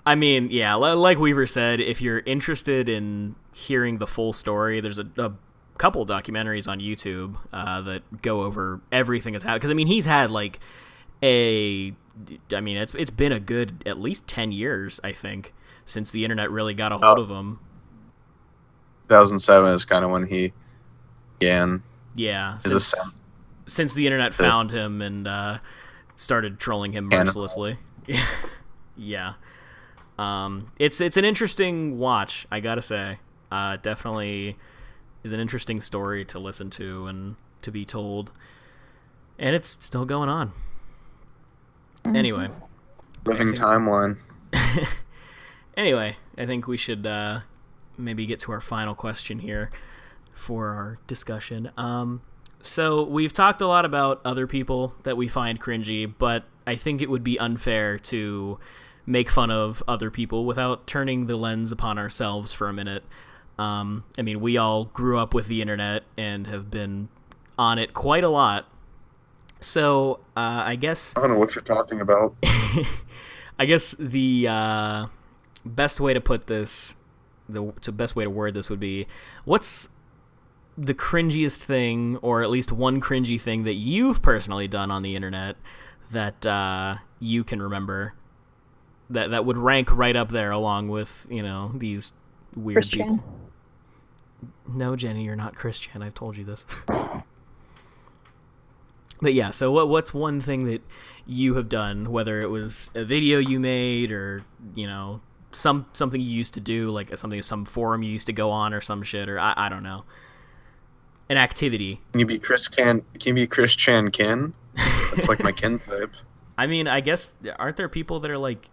I mean, yeah, like Weaver said, if you're interested in hearing the full story, there's a couple documentaries on YouTube that go over everything that's happened. Because, I mean, he's had, like, it's been a good at least 10 years, I think, since the internet really got a hold of him. 2007 is kind of when he began. Yeah, since the internet found him and started trolling him mercilessly. Yeah. It's an interesting watch, I gotta say. Definitely is an interesting story to listen to and to be told. And it's still going on. Anyway. Living timeline. Anyway, I think we should maybe get to our final question here for our discussion. So we've talked a lot about other people that we find cringy, but I think it would be unfair to make fun of other people without turning the lens upon ourselves for a minute. I mean, we all grew up with the internet and have been on it quite a lot. So I guess... I don't know what you're talking about. I guess the best way to put this... the best way to word this would be, what's the cringiest thing, or at least one cringy thing that you've personally done on the internet that you can remember that would rank right up there along with, these weird Christian. people? No, Jenny, you're not Christian. I've told you this. But yeah, so what's one thing that you have done, whether it was a video you made or, something you used to do, like some forum you used to go on or some shit, or I don't know, an activity. Can you be Chris Chan kin? That's like my kin type. I mean, I guess aren't there people that are like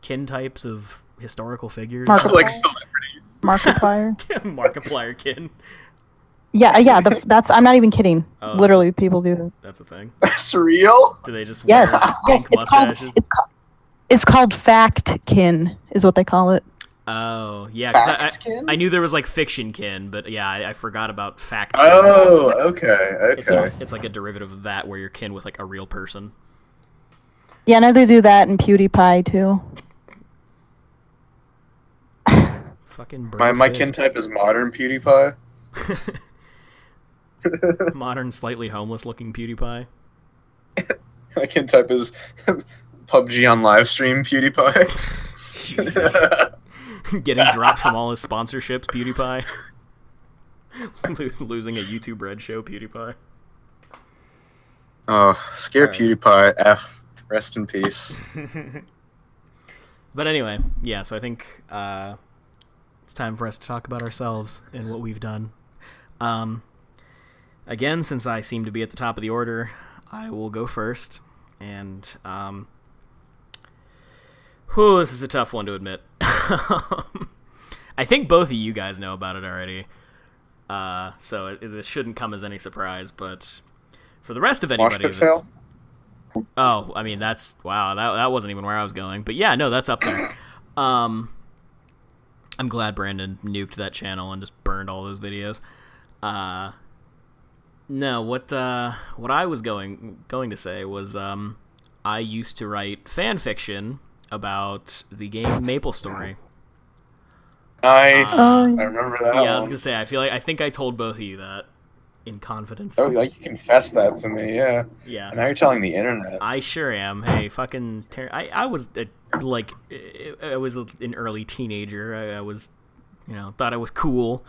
kin types of historical figures? Like celebrities. Markiplier. Markiplier kin. Yeah. That's. I'm not even kidding. Oh, Literally, people do that. That's a thing. That's real? Do they just Yes. wear pink mustaches? It's called fact kin, is what they call it. Oh, yeah. 'Cause I knew there was like fiction kin, but yeah, I forgot about fact kin. Oh, okay. It's like a derivative of that where you're kin with like a real person. Yeah, no, they do that in PewDiePie too. Fucking my kin type is modern PewDiePie. Modern, slightly homeless-looking PewDiePie. My kin type is PUBG on live stream PewDiePie. Jesus. Getting dropped from all his sponsorships, PewDiePie. Losing a YouTube Red show, PewDiePie. Oh, scare PewDiePie. F. Rest in peace. But anyway, yeah, so I think time for us to talk about ourselves and what we've done. Again, since I seem to be at the top of the order, I will go first. And, this is a tough one to admit. I think both of you guys know about it already. So this shouldn't come as any surprise, but for the rest of anybody fail? Oh, I mean, that wasn't even where I was going. But yeah, no, that's up there. I'm glad Brandon nuked that channel and just burned all those videos. No, what I was going to say was I used to write fan fiction about the game MapleStory. Nice. I remember that. Yeah, I was gonna say. I think I told both of you that in confidence. Oh, like you confessed that to me, yeah. Yeah. And now you're telling the internet. I sure am. Hey, fucking. I was I was an early teenager. I was, thought I was cool.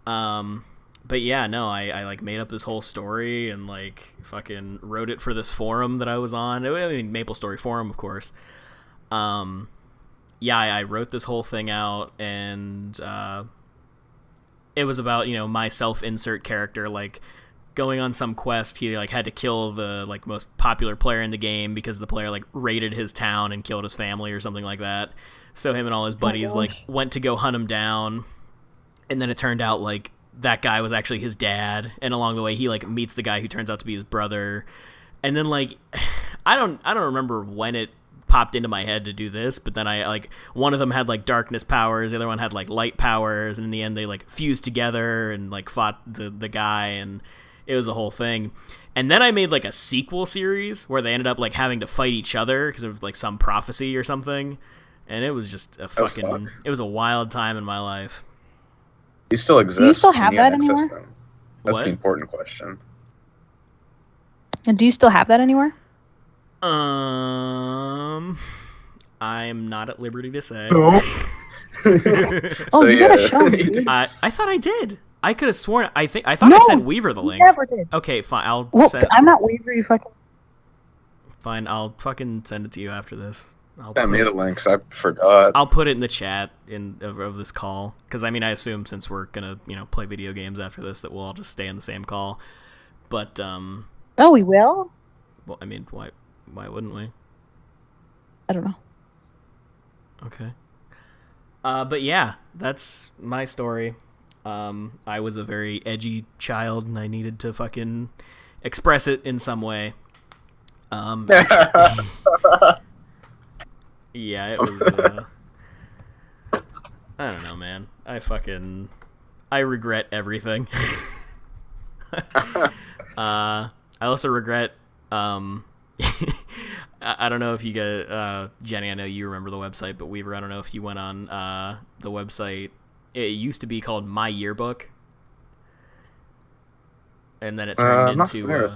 But yeah, no, I like made up this whole story and like fucking wrote it for this forum that I was on. I mean, MapleStory forum, of course. Yeah, I wrote this whole thing out, and it was about my self-insert character like going on some quest. He like had to kill the like most popular player in the game because the player like raided his town and killed his family or something like that. So him and all his buddies like went to go hunt him down, and then it turned out like that guy was actually his dad, and along the way he like meets the guy who turns out to be his brother. And then like I don't remember when it popped into my head to do this, but then I like one of them had like darkness powers, the other one had like light powers, and in the end they like fused together and like fought the guy, and it was a whole thing. And then I made like a sequel series where they ended up like having to fight each other because of like some prophecy or something, and it was just a fucking it was a wild time in my life. Do you still exist? Do you still have that anywhere? That's What? the important question. And do you still have that anywhere? I'm not at liberty to say. No. You gotta show me. I thought I did. I could have sworn. I thought I sent Weaver the links. Never did. Okay, fine. I'm not Weaver. You fucking. Fine. I'll fucking send it to you after this. Send me the links. I forgot. I'll put it in the chat of this call, because I mean I assume since we're gonna play video games after this that we'll all just stay in the same call. But Oh, we will. well, I mean why wouldn't we? I don't know. Okay. But yeah, that's my story. I was a very edgy child, and I needed to fucking express it in some way. Yeah, it was. I don't know, man. I regret everything. I also regret. I don't know if you guys, Jenny, I know you remember the website, but Weaver, I don't know if you went on the website. It used to be called My Yearbook, and then it turned into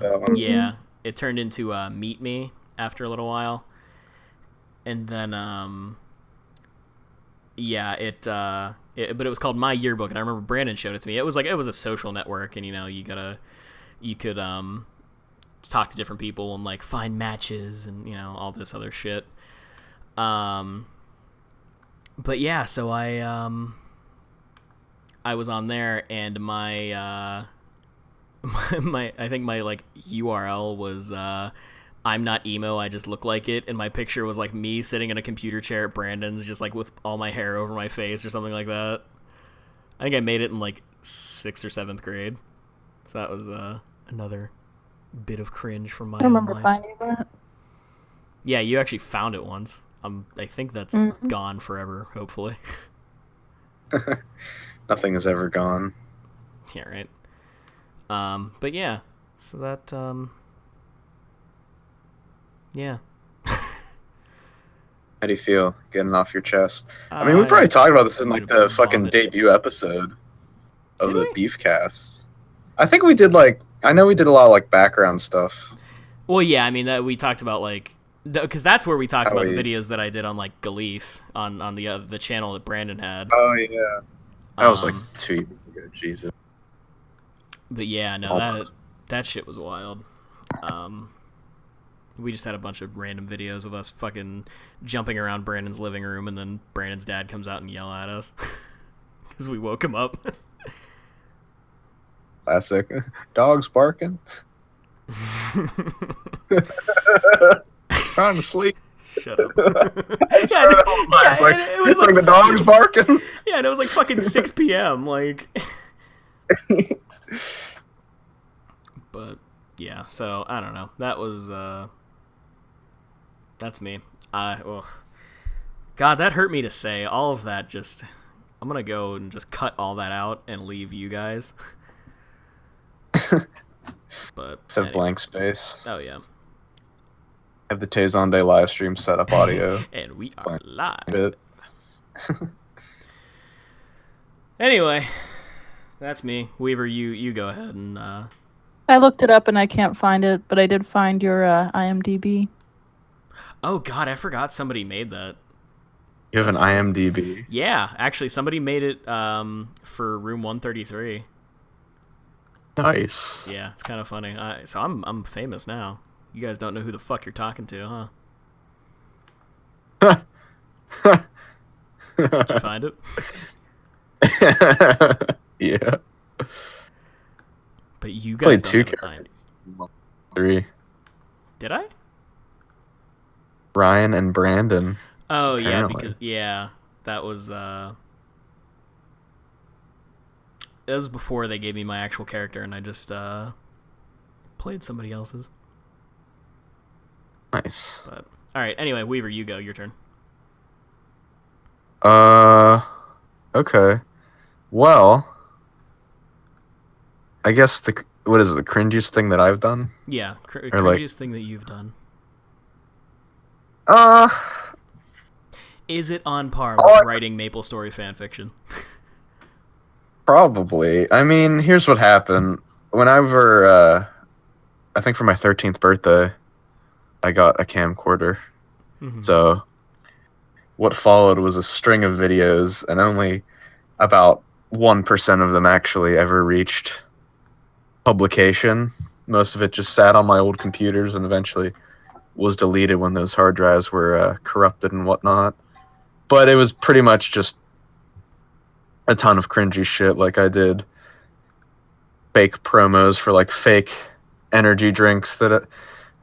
it turned into Meet Me after a little while, and then but it was called My Yearbook, and I remember Brandon showed it to me. It was a social network, and you could talk to different people and like find matches and all this other shit. But yeah, so I was on there, and my I think my like URL was I'm not emo, I just look like it, and my picture was like me sitting in a computer chair at Brandon's, just like with all my hair over my face or something like that. I think I made it in like 6th or 7th grade, so that was another bit of cringe from my I remember life. finding that. Yeah, you actually found it once. I think that's gone forever, hopefully. Nothing is ever gone. Yeah, right. But yeah, so that yeah. How do you feel getting off your chest? I mean, we probably talked about this in like the fucking debut episode of the Beefcast. I think we did I know we did a lot of like background stuff. Well, yeah, I mean that we talked about like because that's where we talked about the videos that I did on like Galeese on the channel that Brandon had. Oh yeah, that was like 2 years ago. Jesus. But yeah, no, that shit was wild. We just had a bunch of random videos of us fucking jumping around Brandon's living room, and then Brandon's dad comes out and yell at us. as we woke him up. Classic. Dogs barking. Trying to sleep. Shut up. It's was like the dog's barking. Yeah, and it was like fucking 6 p.m. Like, but yeah. So I don't know. That was that's me. God, that hurt me to say. All of that just. I'm gonna go and just cut all that out and leave you guys. But Have blank space. Oh yeah. Have the Tazon Day live stream set up audio. And we are live. Anyway, that's me. Weaver, you go ahead and I looked it up and I can't find it, but I did find your IMDb. Oh god, I forgot somebody made that. You have an IMDb? Yeah, actually somebody made it for room 133. Nice. Yeah, it's kind of funny. So I'm famous now. You guys don't know who the fuck you're talking to, huh? Did you find it? Yeah. But you guys played two don't have characters. 3. Did I? Ryan and Brandon. Oh apparently. yeah, because that was it was before they gave me my actual character, and I just played somebody else's. Nice. But all right. Anyway, Weaver, you go. Your turn. Okay. Well, I guess what is it, the cringiest thing that I've done? Yeah, cringiest like, thing that you've done. Is it on par with writing Maple Story fanfiction? Probably. I mean, here's what happened. Whenever, I think for my 13th birthday, I got a camcorder. Mm-hmm. So what followed was a string of videos, and only about 1% of them actually ever reached publication. Most of it just sat on my old computers and eventually was deleted when those hard drives were corrupted and whatnot. But it was pretty much just a ton of cringy shit. Like, I did fake promos for like fake energy drinks that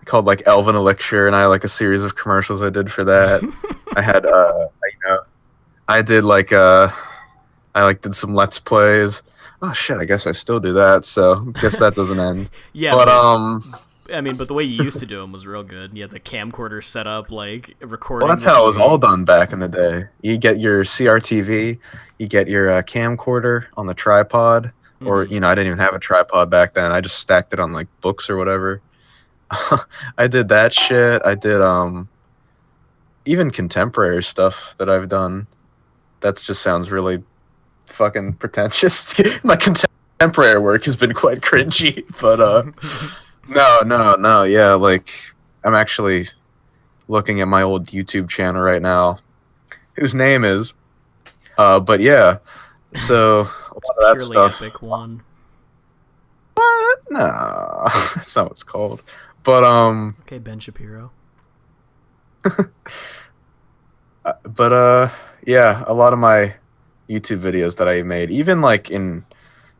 called like Elven Elixir, and I had like a series of commercials I did for that. I had I did like I did some Let's Plays. Oh shit, I guess I still do that, so I guess that doesn't end. Yeah, but I mean, but the way you used to do them was real good. You had the camcorder set up, like, recording. Well, that's how it was all done back in the day. You get your CRTV, you get your camcorder on the tripod, or, I didn't even have a tripod back then. I just stacked it on, like, books or whatever. I did that shit. I did, even contemporary stuff that I've done. That just sounds really fucking pretentious. My contemporary work has been quite cringy, but, No, yeah, like, I'm actually looking at my old YouTube channel right now, whose name is, but yeah, so, it's a lot of that purely stuff. Epic one. What? No, that's not what it's called, but, Okay, Ben Shapiro. Yeah, a lot of my YouTube videos that I made, even, like,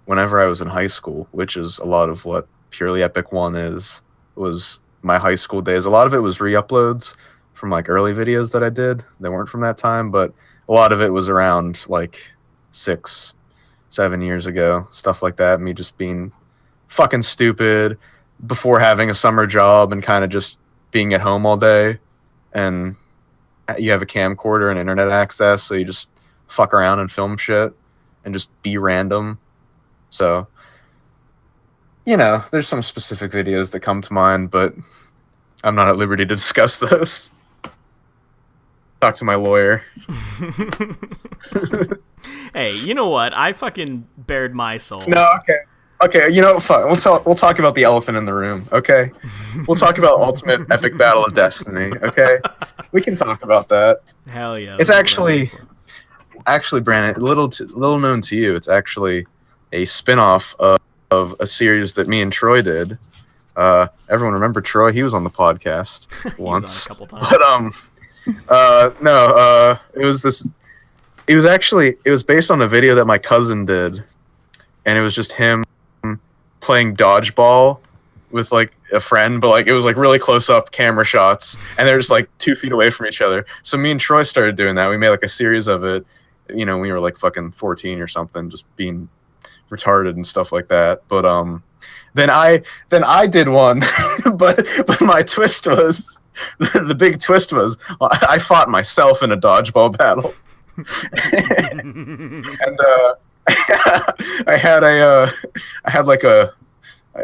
whenever I was in high school, which is a lot of what Purely Epic 1 was my high school days. A lot of it was re-uploads from like early videos that I did. They weren't from that time, but a lot of it was around like 6-7 years ago. Stuff like that. Me just being fucking stupid before having a summer job and kind of just being at home all day. And you have a camcorder and internet access, so you just fuck around and film shit and just be random. So there's some specific videos that come to mind, but I'm not at liberty to discuss those. Talk to my lawyer. Hey, you know what? I fucking bared my soul. No, okay. Fine. We'll talk about the elephant in the room. Okay, we'll talk about Ultimate Epic Battle of Destiny. Okay, we can talk about that. Hell yeah! It's actually, Brandon, little known to you. It's actually a spin-off of a series that me and Troy did. Everyone remember Troy? He was on the podcast once. He was on a couple times. But no, it was this it was based on a video that my cousin did, and it was just him playing dodgeball with like a friend, but like it was like really close up camera shots, and they're just like 2 feet away from each other. So me and Troy started doing that. We made like a series of it. You know, we were like fucking 14 or something, just being retarded and stuff like that. But then I did one, but my twist was the big twist was I fought myself in a dodgeball battle, and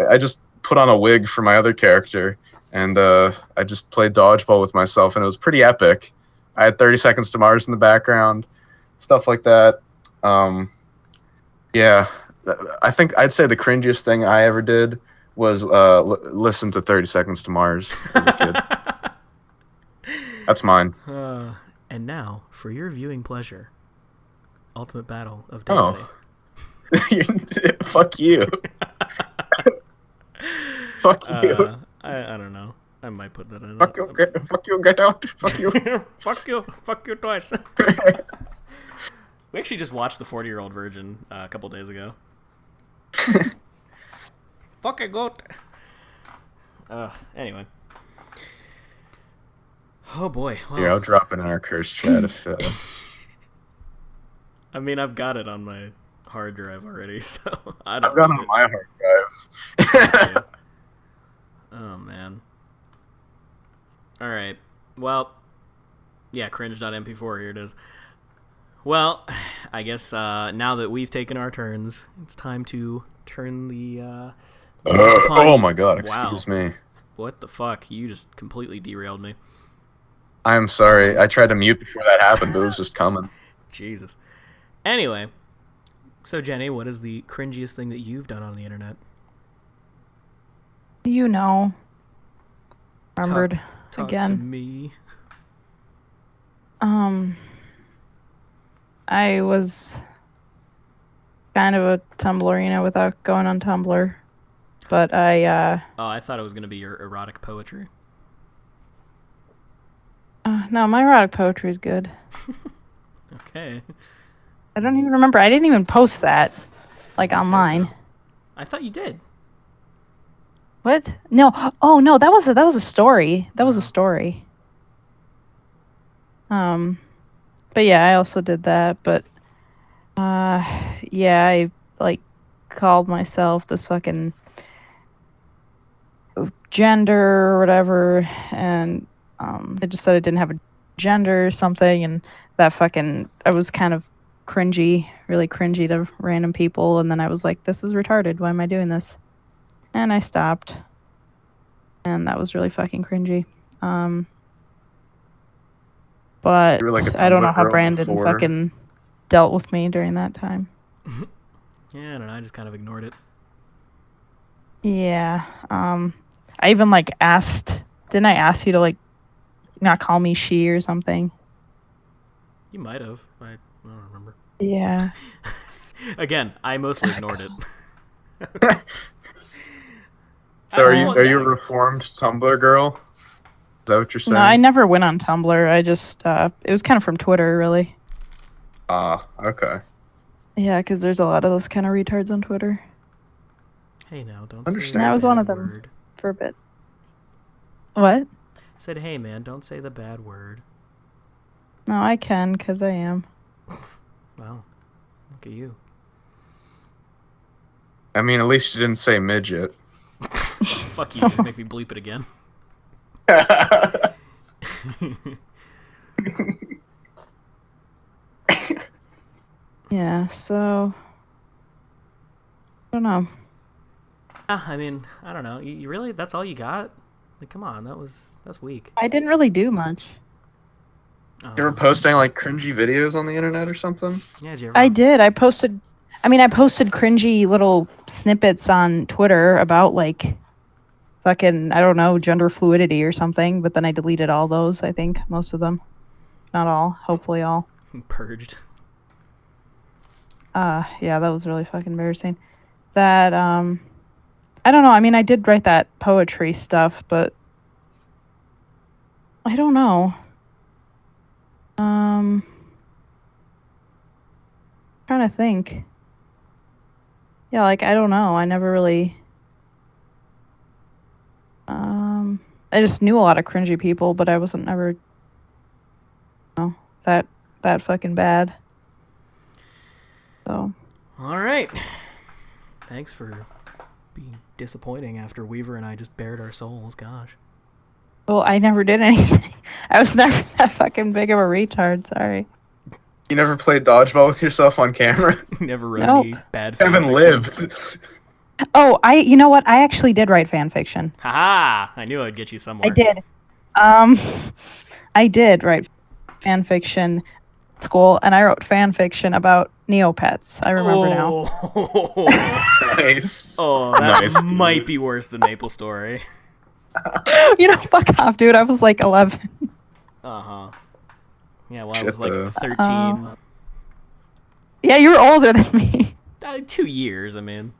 I just put on a wig for my other character, and I just played dodgeball with myself, and it was pretty epic. I had 30 Seconds to Mars in the background, stuff like that. Yeah, I think I'd say the cringiest thing I ever did was listen to 30 Seconds to Mars as a kid. That's mine. And now, for your viewing pleasure, Ultimate Battle of Destiny. Fuck you. Fuck you. I don't know. I might put that in. Fuck you, get out. Fuck you. Fuck you twice. We actually just watched the 40-year-old virgin a couple days ago. Fucking goat. Anyway. Oh boy. Well, Here, I'll drop it in our curse chat if. I mean, I've got it on my hard drive already, so I I've don't. got it on my hard drive. Oh man. All right. Well, yeah, cringe.mp4, here it is. Well, I guess now that we've taken our turns, it's time to turn the. Oh my god! Excuse me. What the fuck? You just completely derailed me. I'm sorry. I tried to mute before that happened, but it was just coming. Jesus. Anyway, so Jenny, what is the cringiest thing that you've done on the internet? You know. Remembered Talk again. to me. I was kind of a Tumblrina without going on Tumblr, but I Oh, I thought it was gonna be your erotic poetry. no, my erotic poetry is good. Okay. I don't even remember. I didn't even post that, like, online. I thought you did. What? No. Oh no, that was a story. That was a story. But yeah, I also did that. But yeah, I like called myself this fucking gender or whatever, and I just said I didn't have a gender or something, and that fucking I was kind of cringy, really cringy to random people, and then I was like, this is retarded. Why am I doing this? And I stopped. And that was really fucking cringy. But You were like a I don't know Tumblr how girl Brandon before. fucking dealt with me during that time. Yeah, I don't know. I just kind of ignored it. Yeah. I even like asked, didn't I ask you to like not call me she or something? You might have. I don't remember. Yeah. Again, I mostly ignored it. So are you a reformed Tumblr girl? Is that what you're saying? No, I never went on Tumblr. I just it was kind of from Twitter, really. Okay. Yeah, because there's a lot of those kind of retards on Twitter. Hey, now, don't Understand. say And I was the one bad of them word. for a bit. What? Said, hey, man, don't say the bad word. No, I can, because I am. Wow. Look at you. I mean, at least you didn't say midget. Fuck you. Make me bleep it again. Yeah, so I don't know. I mean, I don't know. You really? That's all you got? Like, come on. That's weak. I didn't really do much. Oh. You ever posting like cringy videos on the internet or something? Yeah, did you ever? I did. I posted cringy little snippets on Twitter about like fucking, I don't know, gender fluidity or something, but then I deleted all those, I think, most of them. Not all, hopefully all. Purged. Yeah, that was really fucking embarrassing. That I don't know. I mean, I did write that poetry stuff, but I don't know. trying to think. Yeah, like, I don't know. I never really... I just knew a lot of cringy people, but I wasn't never... that fucking bad. So... Alright. Thanks for being disappointing after Weaver and I just bared our souls. Gosh. Well, I never did anything. I was never that fucking big of a retard. Sorry. You never played dodgeball with yourself on camera? Never wrote Nope. any bad You haven't fanfictions. lived. Oh, you know what? I actually did write fan fiction. Haha! I knew I'd get you somewhere. I did. I did write fan fiction at school, and I wrote fan fiction about Neopets. I remember now. Nice. Oh, that Nice, dude. might be worse than Maple Story. You know, fuck off, dude. I was like 11. Uh-huh. Yeah, well, I Shit, was like though. 13. Yeah, you were older than me. 2 years, I mean.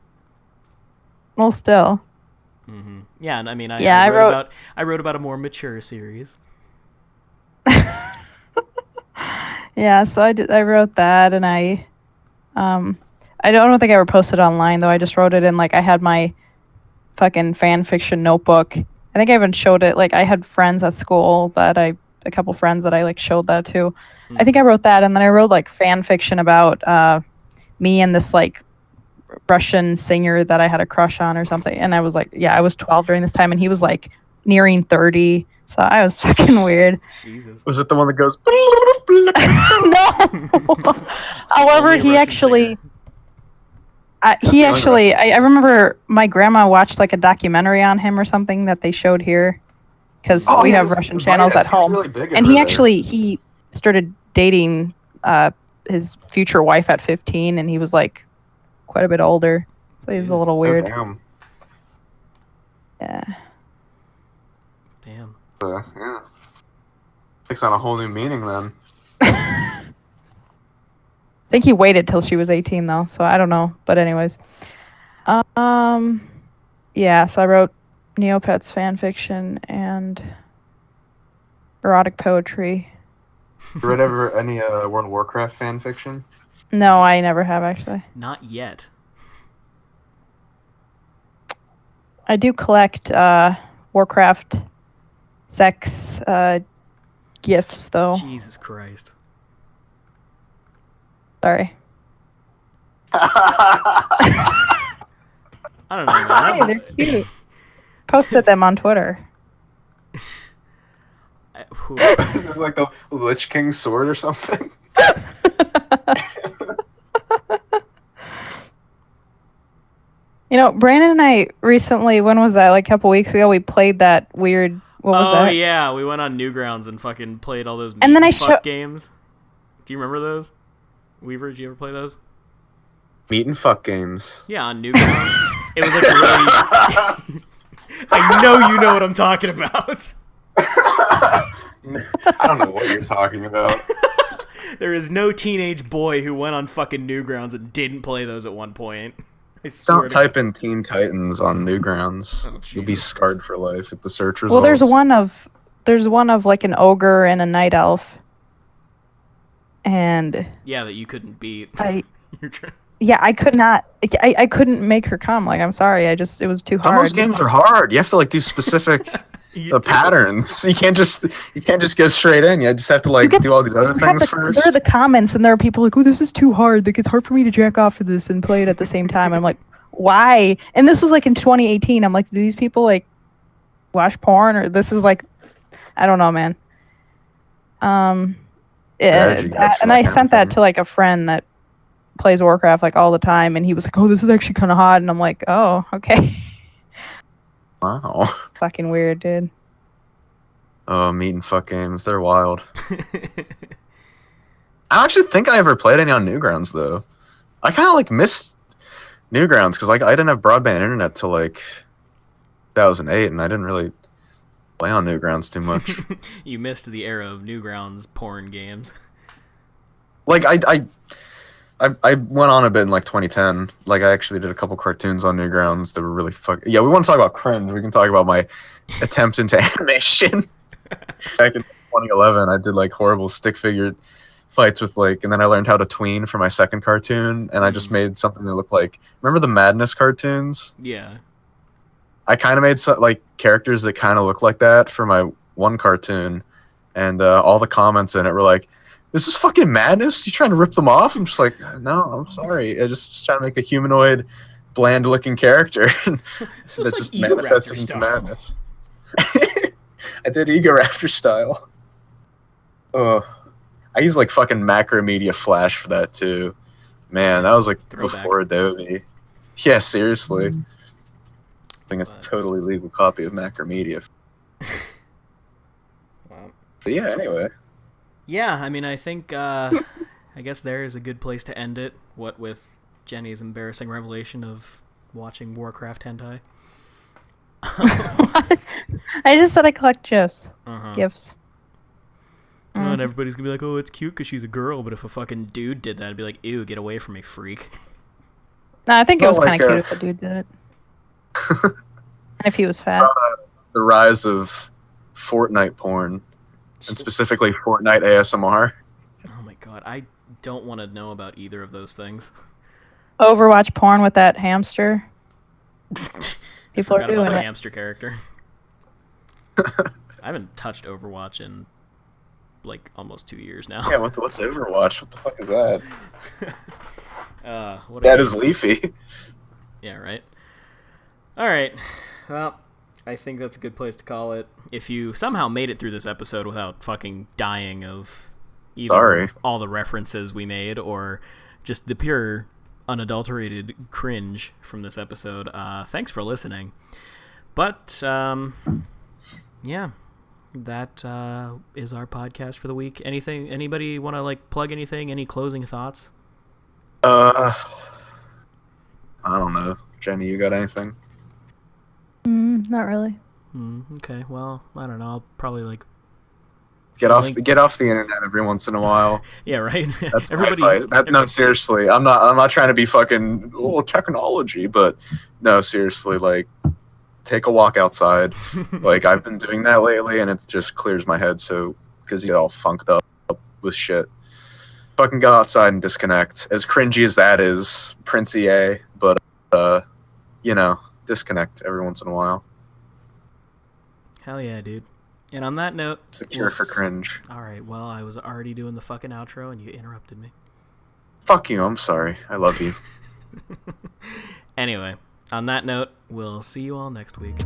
Well, still. Mm-hmm. Yeah, and I mean, Yeah, I wrote about a more mature series. Yeah, so I wrote that, and I don't think I ever posted it online, though. I just wrote it in, like, I had my fucking fan fiction notebook. I think I even showed it, like, I had friends at school a couple friends that I, like, showed that to. I think I wrote that, and then I wrote, like, fan fiction about me and this, like, Russian singer that I had a crush on or something. And I was like, yeah, I was 12 during this time, and he was, like, nearing 30. So I was fucking weird. Jesus. Was it the one that goes... No! However, Only a he Russian actually... singer. I remember my grandma watched, like, a documentary on him or something that they showed here. Because we have Russian channels at home. Really And he started dating his future wife at 15, and he was, like, quite a bit older. So he's a little weird. Damn. Yeah. Damn. Yeah. Takes on a whole new meaning then. I think he waited till she was 18 though, so I don't know. But anyways. Yeah, so I wrote Neopets fan fiction and erotic poetry. You read ever any World of Warcraft fan fiction? No, I never have actually. Not yet. I do collect Warcraft sex gifts though. Jesus Christ. Sorry. I don't know, man. Hey, they're cute. Posted them on Twitter. Is it like the Lich King's sword or something? You know, Brandon and I recently, when was that? Like a couple weeks ago, we played that weird. What was that? Oh yeah, we went on Newgrounds and fucking played all those And then I fuck games. Do you remember those? Weaver, did you ever play those? Meat and fuck games. Yeah, on Newgrounds. It was like really. I know you know what I'm talking about. I don't know what you're talking about. There is no teenage boy who went on fucking Newgrounds and didn't play those at one point. I swear Don't type in Teen Titans on Newgrounds. Oh, You'll be Jesus. scarred for life at the search results. Well, there's one of like an ogre and a night elf, and Yeah, that you couldn't beat. You're trying. yeah, I could not. I couldn't make her come. Like, I'm sorry. It was too Some of hard. those games are hard. You have to like do specific You the do. patterns. You can't just go straight in. You just have to like do all these other things first. There are the comments, and there are people like, "Oh, this is too hard. Like, it's hard for me to jack off to this and play it at the same time." I'm like, why? And this was like in 2018. I'm like, do these people like watch porn, or this is like, I don't know, man. Strategy guides for And that I kind of sent that thing. to like a friend that plays Warcraft like all the time, and he was like, "Oh, this is actually kind of hot," and I'm like, "Oh, okay." Wow. Fucking weird, dude. Oh, meat and fuck games. They're wild. I actually think I ever played any on Newgrounds though. I kind of like missed Newgrounds because like I didn't have broadband internet till like 2008, and I didn't really play on Newgrounds too much. You missed the era of Newgrounds porn games. Like I went on a bit in like 2010. Like I actually did a couple cartoons on Newgrounds that were really Yeah, we want to talk about cringe. We can talk about my attempt into animation. Back in 2011, I did like horrible stick figure fights with like, and then I learned how to tween for my second cartoon, and I just made something that looked like, remember the Madness cartoons? Yeah. I kind of made like characters that kind of look like that for my one cartoon, and all the comments in it were like, "This is fucking madness. You trying to rip them off?" I'm just like, no, I'm sorry. I just trying to make a humanoid, bland-looking character that just manifested into madness. I did Ego Raptor style. I used like fucking Macromedia Flash for that too. Man, that was like before Adobe. Yeah, seriously. I think a totally legal copy of Macromedia. Wow. But yeah, anyway. Yeah, I mean, I think, I guess there is a good place to end it. What with Jenny's embarrassing revelation of watching Warcraft hentai. I just said I collect gifs. Gifts. And everybody's gonna be like, oh, it's cute because she's a girl, but if a fucking dude did that, I'd be like, ew, get away from me, freak. No, I think it was kind of cute if a dude did it. And if he was fat. The rise of Fortnite porn, and specifically Fortnite ASMR. Oh my god, I don't want to know about either of those things. Overwatch porn with that hamster. People are doing about the it. Hamster character. I haven't touched Overwatch in like almost 2 years now. Yeah, what's Overwatch? What the fuck is that? That is Leafy. Yeah, right. All right. Well, I think that's a good place to call it. If you somehow made it through this episode without fucking dying of either all the references we made or just the pure unadulterated cringe from this episode, thanks for listening. But yeah, that is our podcast for the week. Anybody want to like plug anything? Any closing thoughts? I don't know. Jenny, you got anything? Not really. Okay, well, I don't know. I'll probably like get off the internet every once in a while. Yeah, right. That's everybody. No, seriously, I'm not trying to be fucking technology, but no, seriously, like take a walk outside. Like I've been doing that lately, and it just clears my head. So because you get all funked up with shit, fucking go outside and disconnect. As cringy as that is, Princey A, but disconnect every once in a while. Hell yeah, dude. And on that note, it's a cure for cringe. All right, well, I was already doing the fucking outro and you interrupted me. Fuck you, I'm sorry. I love you. Anyway, on that note, we'll see you all next week.